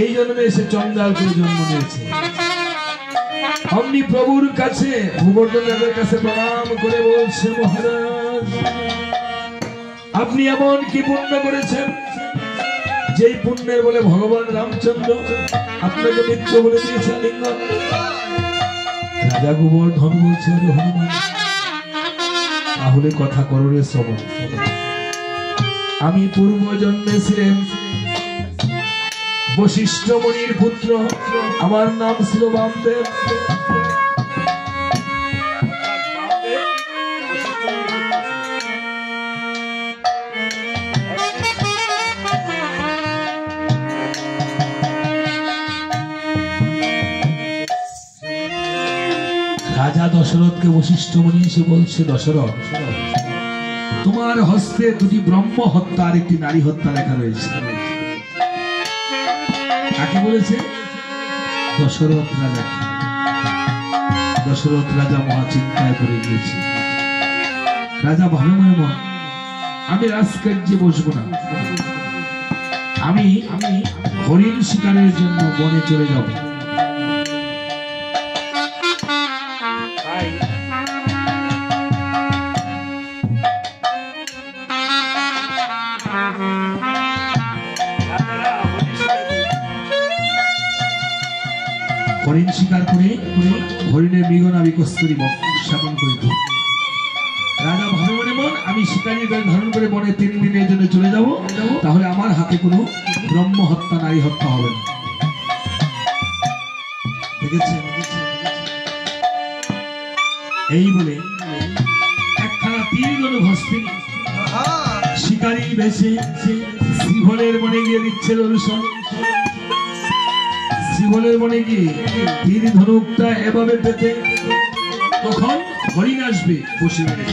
এই জন্মে এসে চন্ডাল করে জন্ম নিয়েছে। অমনি প্রভুর কাছে গোবর্ধন রাজার কাছে প্রণাম করে বলছে, মহারাজ আপনি এমন কি পুণ্য করেছেন, যেই পুণ্যের বলে ভগবান রামচন্দ্র আপনাকে মিত্র বলে দিয়েছে আলিঙ্গন। রাজা গোবর্ধন বলছে, হনুমান তাহলে কথা করো রে শ্রবণ। আমি পূর্ব জন্মে ছিলেন বশিষ্ঠ মুনির পুত্র, আমার নাম ছিল বামদেব। রাজা দশরথকে বশিষ্ঠ মুনি এসে বলছে, দশরথ তোমার হস্তে দুটি ব্রহ্ম হত্যা আর একটি নারী হত্যা লেখা রয়েছে। কাকে বলেছে? দশরথ রাজা। দশরথ রাজা মহা চিন্তায় পড়ে গিয়েছে। রাজা ভালো মনে মন, আমি রাজকার্যে বসবো না, আমি হরিণ শিকারের জন্য বনে চলে যাব। হরিণ শিকার করে হরিণের মৃগনা বিকশ করি স্থাপন করিত। রাজা ভাবে মনে মন, আমি শিকারী ধারণ করে বনে 3 দিনের জন্য চলে যাব, তাহলে আমার হাতে কোনো ব্রহ্ম হত্যা নারী হত্যা হবে না। দেখেছেন? এই বলে একখানা তীর হস্তে শিকারী বেশে শ্রীভলের বনে গিয়ে দিচ্ছে দর্শন। শ্রীভলের বনে গিয়ে তীর ধনুকটা এভাবে পেতে তখন হরিণ আসবে বসে মেরে।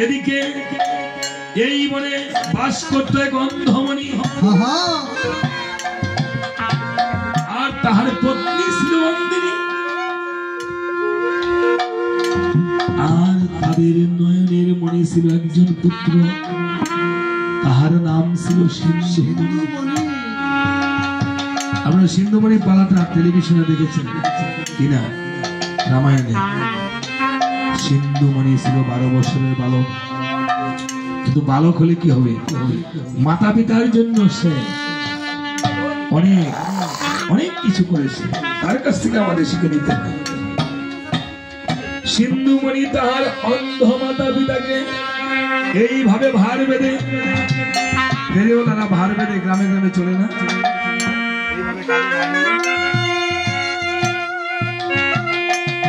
এদিকে এই বনে বাস করত এক অন্ধমণি, আর তাহার পত্নী ছিল অন্দিনী, আর তাদের নয়নের মনে ছিল একজন পুত্র, তাহার নাম ছিল সিন্ধুমণি। আপনারা সিন্ধুমণি পালাটা টেলিভিশনে দেখেছেন কিনা? রামায়ণে সিন্ধুমণি ছিল 12 বছরের বালক। কিন্তু বালক হলে কি হবে? মাতা পিতার জন্য সে অনেক অনেক কিছু করেছে, তার কাছ থেকে আমাদের শিখে নিতে হয়। সিন্ধুমণি তাহার অন্ধ মাতা পিতাকে এইভাবে ভার বেঁধে, তারা ভার বেঁধে গ্রামে গ্রামে চলে না,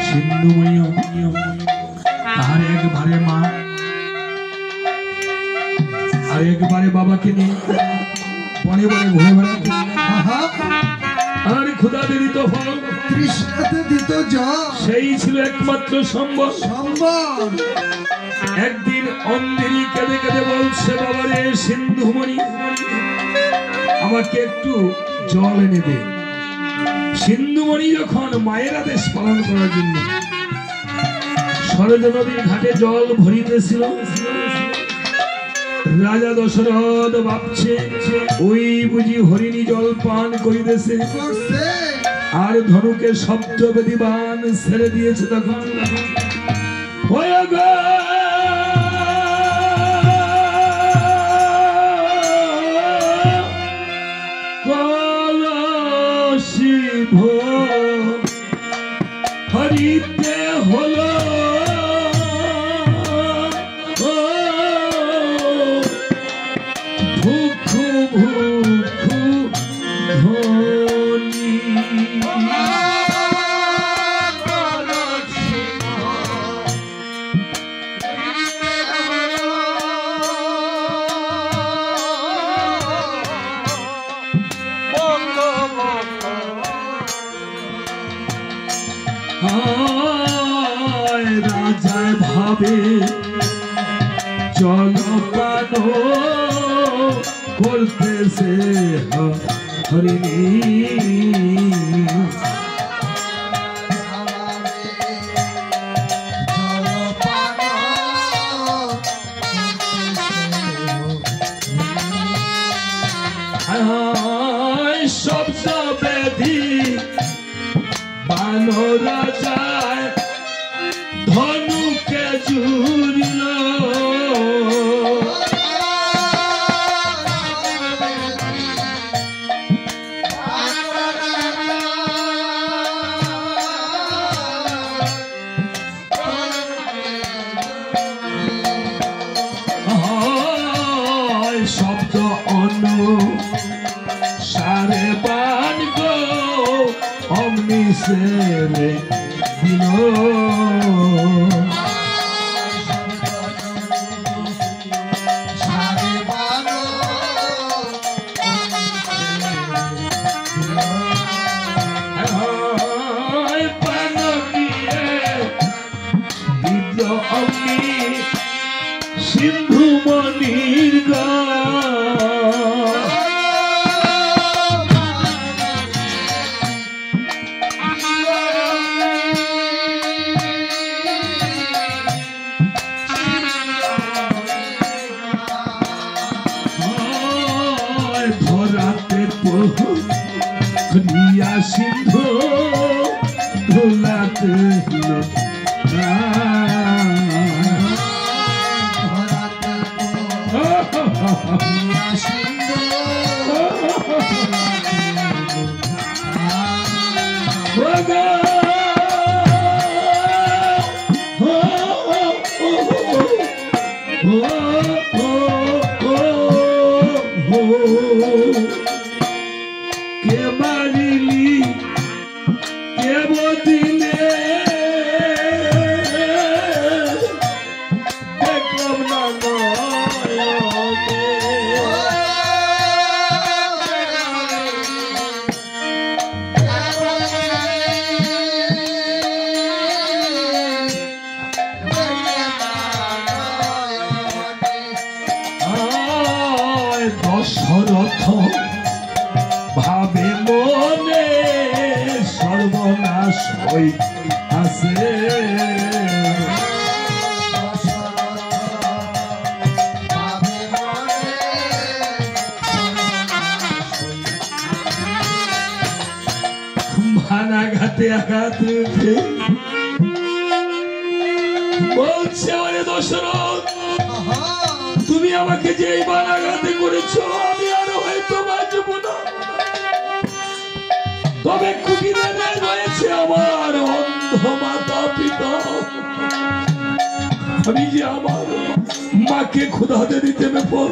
সিন্ধুমণি তাহার একবারে মা আর একবারে বাবাকে নিয়ে বনে বনে ঘুরে বেড়াতে, আর ক্ষুধাতে দিত ফল, তৃষ্ণাতে দিত জল, সেই ছিল একমাত্র সম্বল। একদিন অন্দিনী কেঁদে কেঁদে বলছে, বাবারে সিন্ধুমণি, আমাকে একটু জল এনে দে। সিন্ধুমণি যখন মায়ের আদেশ পালন করার জন্য সরজ নদীর ঘাটে জল ভরিতেছিল, রাজা দশরথ ভাবছে ওই বুঝি হরিণী জল পান করিতেছে, আর ধনুকে শব্দ বেদিবান ছেড়ে দিয়েছে। তখন হরিতে হলো ভুখু ভুখু ধ্বনি। রাজায় ভাবে জলপান করতেছে হরিণী, শব্দ বেধি বানো রাজায় ধনুকে জুড়িল, দিল সিন্ধু মনির ধরাতে প্রিয়া সিন্ধু ধুলাতে কে মারিলি কে বদিলে দেখলাম না দশরথ ভাবে মনে সর্বনাশ হই আছে ভানাঘাতে আঘাত রেখে বলছে ওরে দশরথ তুমি আমাকে যে এই বানাঘাতে করেছো আমি আরো হয়তো বাঁচব না তবে কুটিরে রয়েছে আমার অন্ধ মাতা পিতা আমি যে আমার মাকে ক্ষুধাতে দিতে বেপর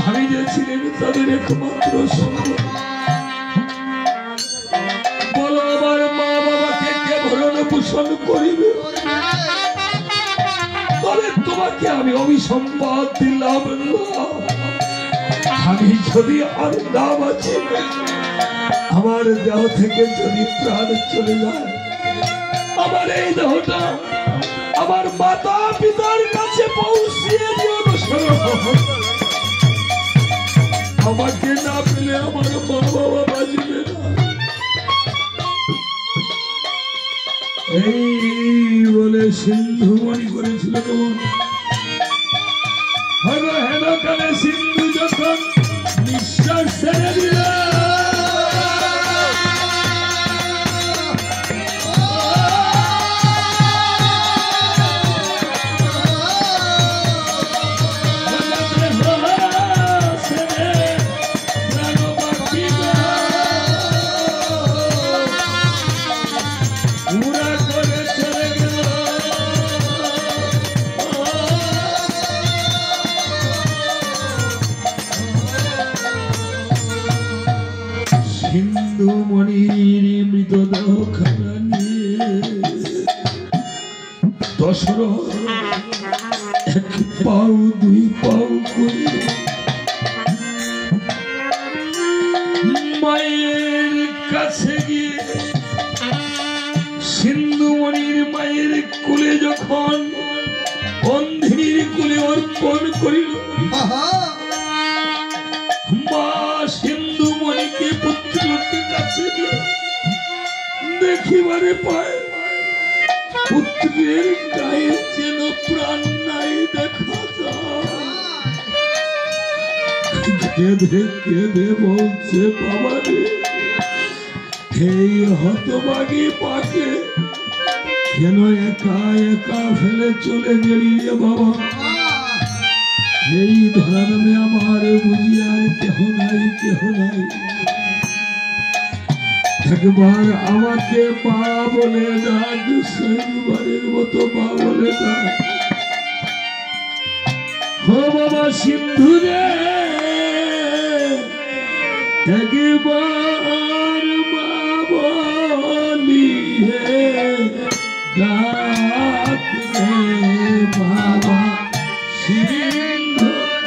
আমি যে ছিলেন তাদের একমাত্র বলো আমার মা বাবাকে কে ভরণ পোষণ করিবে তবে তোমাকে আমি অভিসম্পাদ দিলাম আমি যদি আর না বাঁচি আমার দেহ থেকে যদি প্রাণ চলে যায় আমার এই দেহটা আমার মাতা পিতার কাছে পৌঁছিয়ে দিও আমাকে না পেলে আমার মা বাবা বাঁচবে না এই বলে সিন্ধু মনি করেছিল কেমন হেন কালে সিন্ধু যখন নিঃশ্বাস ছেড়ে দিল হিন্দু মনির মৃতদেহ খানা নিয়ে দশরথ এক পাও দুই পাও করে মায়ের কাছে গিয়ে সিন্ধু মনির মায়ের কোলে যখন বন্ধিনীর কোলে অর্পণ করিল মা সিন্ধু মনিকে পুত্রকে কাছে দেখিবারে পায় পুত্রের গায়ে যেন প্রাণ নাই দেখা যায় কেঁদে কেঁদে বলছে বাবা রে এই হতভাগী পাকে কেন একা একা ফেলে চলে গেলি রে বাবা এই ধরনে আমার বুঝি আর কেহ নাই একবার আমাকে মা বলে ডাক শেষবারের মতো মা বলে ডাক হো বাবা সিন্ধু রে একবার মা বলি রাতে বাবা সিন্ধুরে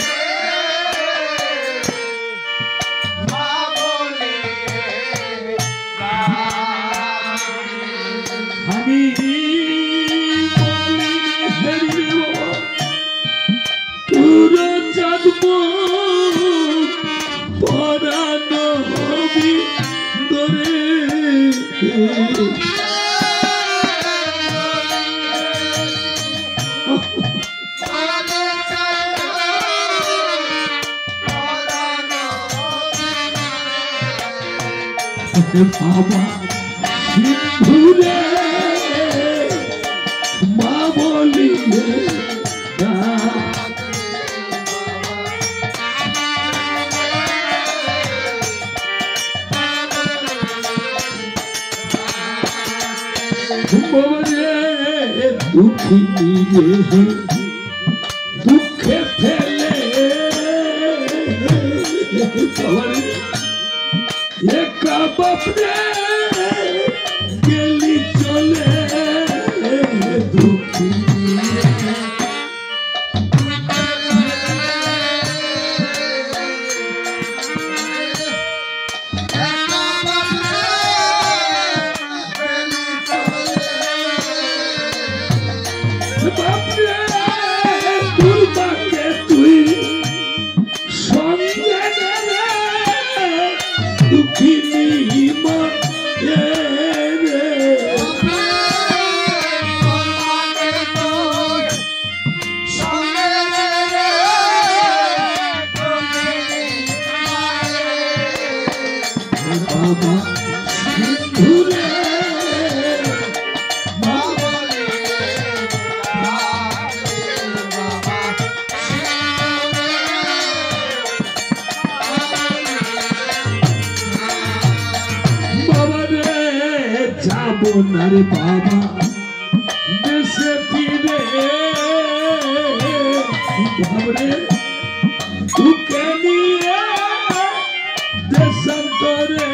আমি পুরো চাঁদব পরানো হবি ধরে বাবা সিন্ধুরে মা বলিলে দুঃখী দুঃখে ফেলে একা বাপরে গেলি চলে দুঃখী বাপরে দুর্বাকে তুই সঙ্গে দুঃখিনী মা রে বাবা সিন্ধুরে যাবো না রে বাবা দেশে ফিরে ভাবরে তোকে নিয়ে দেশান্তরে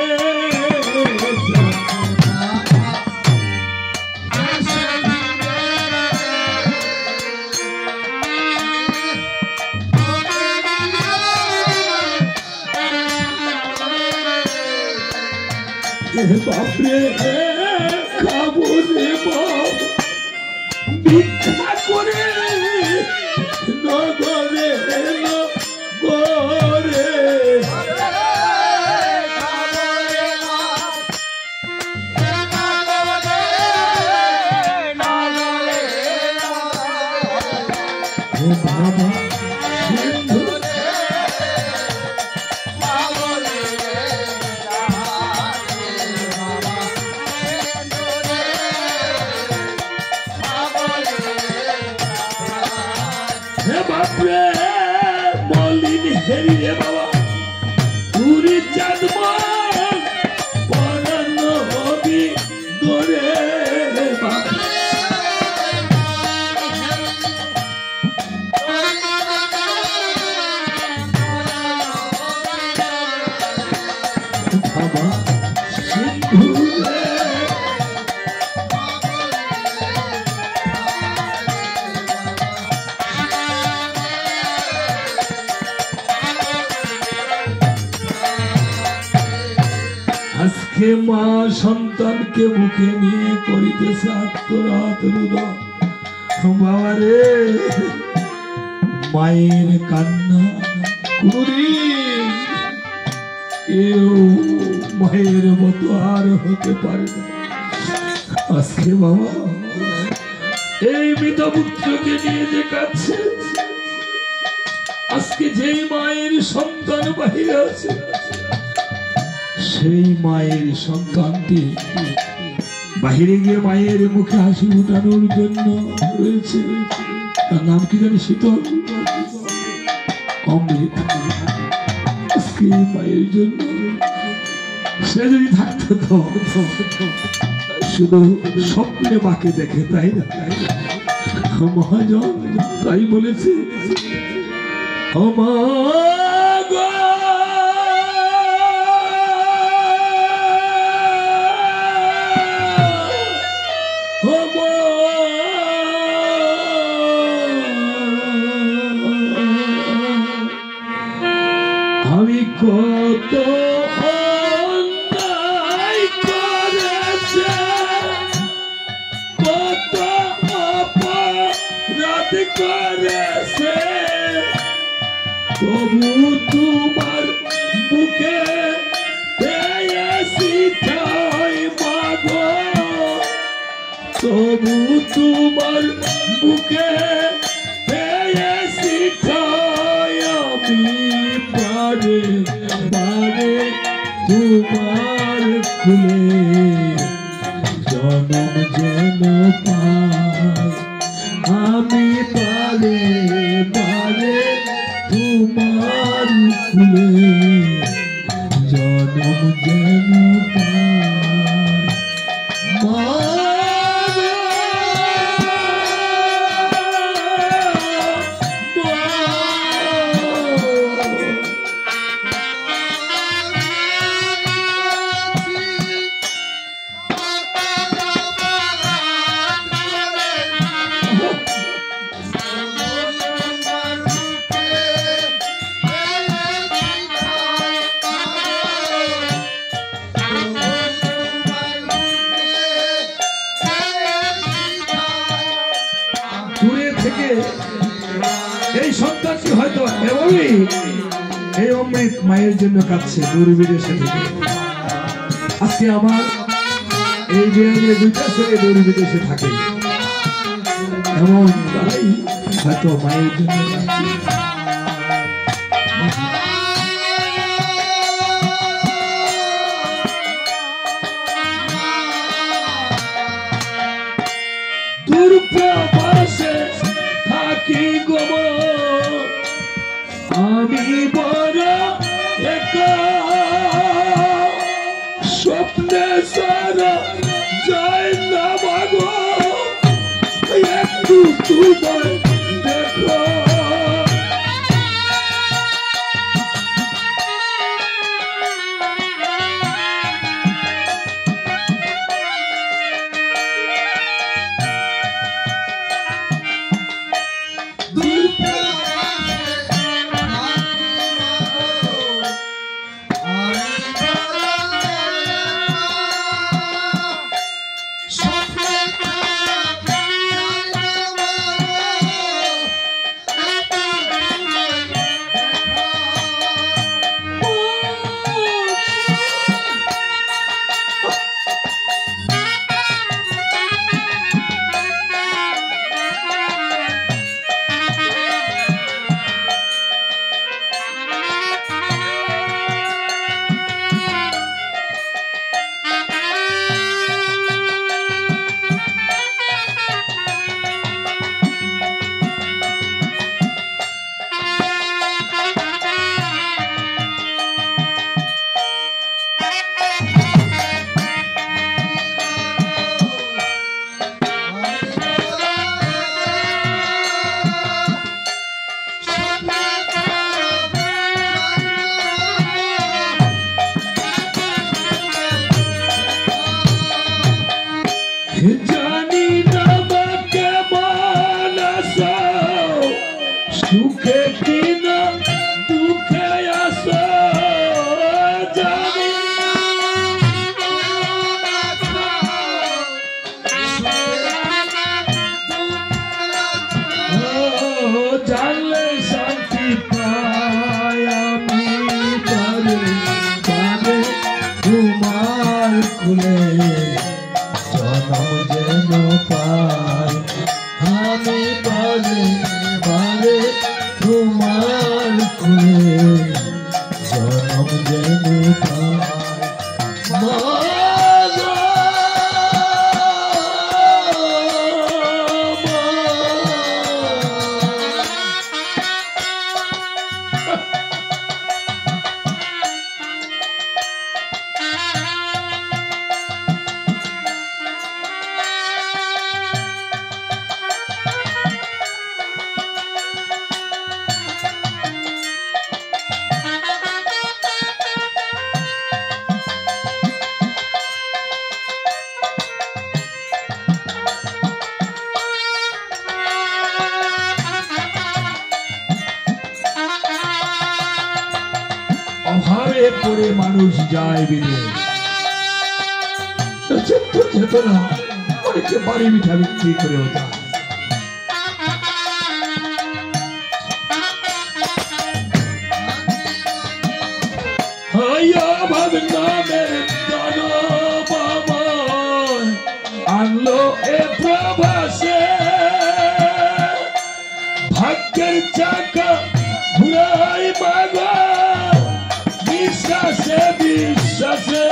বাপরে খাবো রে বাপ ভিক্ষা করে নগরে নগরে বাবা বাপরে মলিন হেরি রে বাবা পুরি চাঁদব পরানো হবি ধরে বাবা সিন্ধুরে আজকে মা সন্তানকে মুখে নিয়ে করিতেছে আত্মরাত রুদন বাবারে মায়ের কান্না কোনদিন কেউ মায়ের মতো আর হতে পারে না। আজকে বাবা এই মৃত পুত্রকে নিয়ে যে কাছে আজকে যেই মায়ের সন্তান বাহিরে আছে সেই মায়ের সন্তানটি বাহিরে গিয়ে মায়ের মুখে হাসি ফুটানোর জন্য রয়েছে। তার নাম কি জানি? শীতল, অমৃত। আজকে মায়ের জন্য সে যদি থাকতো তো শুধু স্বপ্নে মাকে দেখে, তাই না? মহাজন তাই বলেছে, আঘাত করেছে তবু তোমার বুকে পেয়েছি ঠাই মাগো তবু তোমার বুকে পেয়েছি ঠাই আমি বারে বারে তোমার খুলে জনম যেন পাই আমি বারে বারে তোমার খুলে জনম যেন দূরে থেকে এই সন্তানটি হয়তো এমনই এই অমৃত মায়ের জন্য কাঁদছে দূর বিদেশে থেকে আজকে আমার এই বিয়ে দুইটা ছেলে দূর বিদেশে থাকে এমন তাই হয়তো মায়ের জন্য কাঁদছে দূরপ্রবাসে থাকি গো আমি বড় একা স্বপ্নে সারা যায় না মাগো একটু তোমার দেখো জানি না বাকে মানসা সুখে কিনা দুঃখে আসা জানি জানলে শান্তি পাই আমি পারে পারে তোমার খুলে জনম যেন পাই আমি পারে পারে তোমার খুলে জনম যেন পাই অভাবে পড়ে মানুষ যায় বিদেশ চেতনা অনেকে বাড়ি মিঠা বিক্রি করেও যায় নামের দানব আমায় আনলো এ প্রবাসে, ভাগ্যের চাকা ঘুরাই মাগো বিশ্বাসে বিশ্বাসে।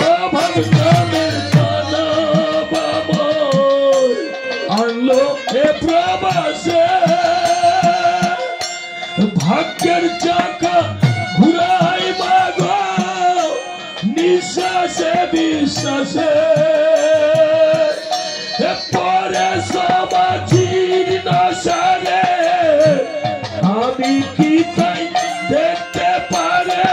ও ভাগ্যের দানব আমায় আনলো এ প্রবাসে, ভাগ্যের চাকা ঘুরাই মাগো নিঃশ্বাসে বিশ্বাসে। পরে সমাজির নশারে আমি কি তাই দেখতে পারে,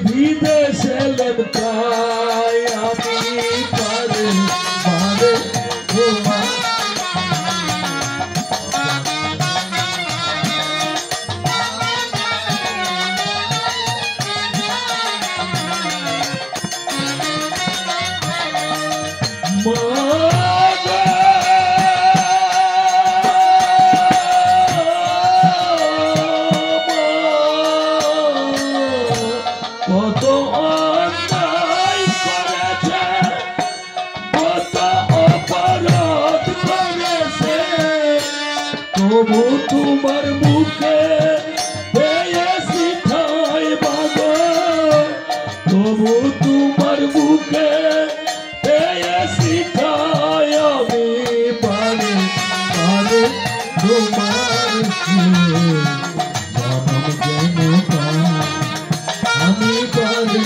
বিদেশে লেমকাই আমি পারে পারে তোমার। কত অন্যায় করেছে, কত অপরাধ করেছে, তবু তোমার মুখে পেয়েছি ঠাই মাগো, তবু তোমার মুখে পেয়েছি ঠাই। আমি পারে পারে তোমার জনম যেন পাই, আমি পারে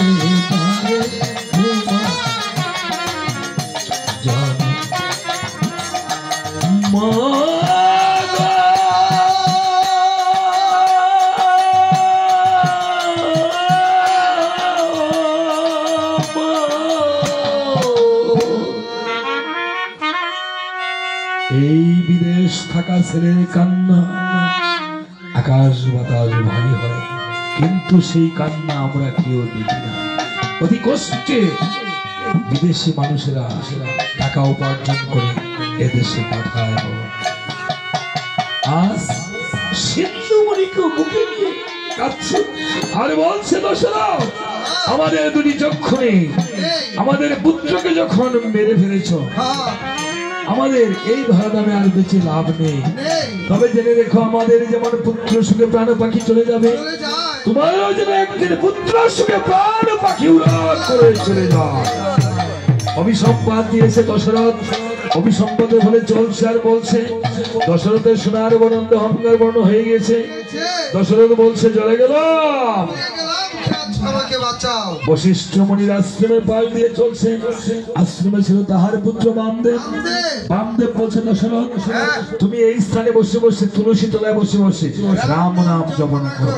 পারে তোমার জনম মাগো। এই বিদেশ থাকা ছেলের কান্না আকাশ বাতাস ভারী হয়, কিন্তু সেই কান্না আমরা কেউ দেখি না। অতি কষ্টে বিদেশি মানুষেরা টাকা উপার্জন করে এদেশে পাঠায়। আজ সিন্ধুমণিকে বুকে নিয়ে কাঁদছে আর বলছে দশরথ, আমাদের দুটি চক্ষুনে আমাদের পুত্রকে যখন মেরে ফেলেছ, আমাদের এই ভারদামে আর বেঁচে লাভ নেই। তবে জেনে রেখো, আমাদের যেমন পুত্র সুখে প্রাণ পাখি চলে যাবে, তোমারও যেন একদিন পুত্র সুখে প্রাণ পাখি উড়ান করে চলে যায়। অভিসম্পাদ দিয়েছে দশরথ, অভিসম্পাদের ফলে চলছে আর বলছে। দশরথের সোনার বরণ অহংকার বর্ণ হয়ে গেছে। দশরথ বলছে চলে গেলাম, আমাকে বাঁচাও। বশিষ্ঠ মুনির আশ্রমে পাশ দিয়ে চলছে। আশ্রমে ছিল তাহার পুত্র বামদেব। বামদেব বলছে দশরথ, তুমি এই স্থানে বসে বসে তুলসী তলায় বসে বসে রাম নাম জপন করো।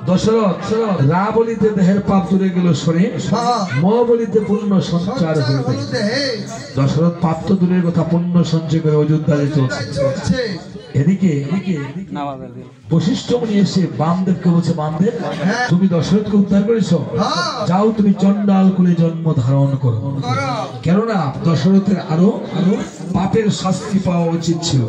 দশরথ রা বলিতে দেহের পাপ দূরে গেল সরে, ম বলিতে পুণ্য সঞ্চার হইতে। দশরথ পাপ তো দূরের কথা, পুণ্য সঞ্চয় করে অযোধ্যায় চলছে। এদিকে বশিষ্ঠ মুনি এসে বামদেবকে বলছে, বামদেব তুমি দশরথকে উদ্ধার করেছো, যাও তুমি চন্ডাল কুলে জন্ম ধারণ করো। কেননা দশরথের আরো পাপের শাস্তি পাওয়া উচিত ছিল।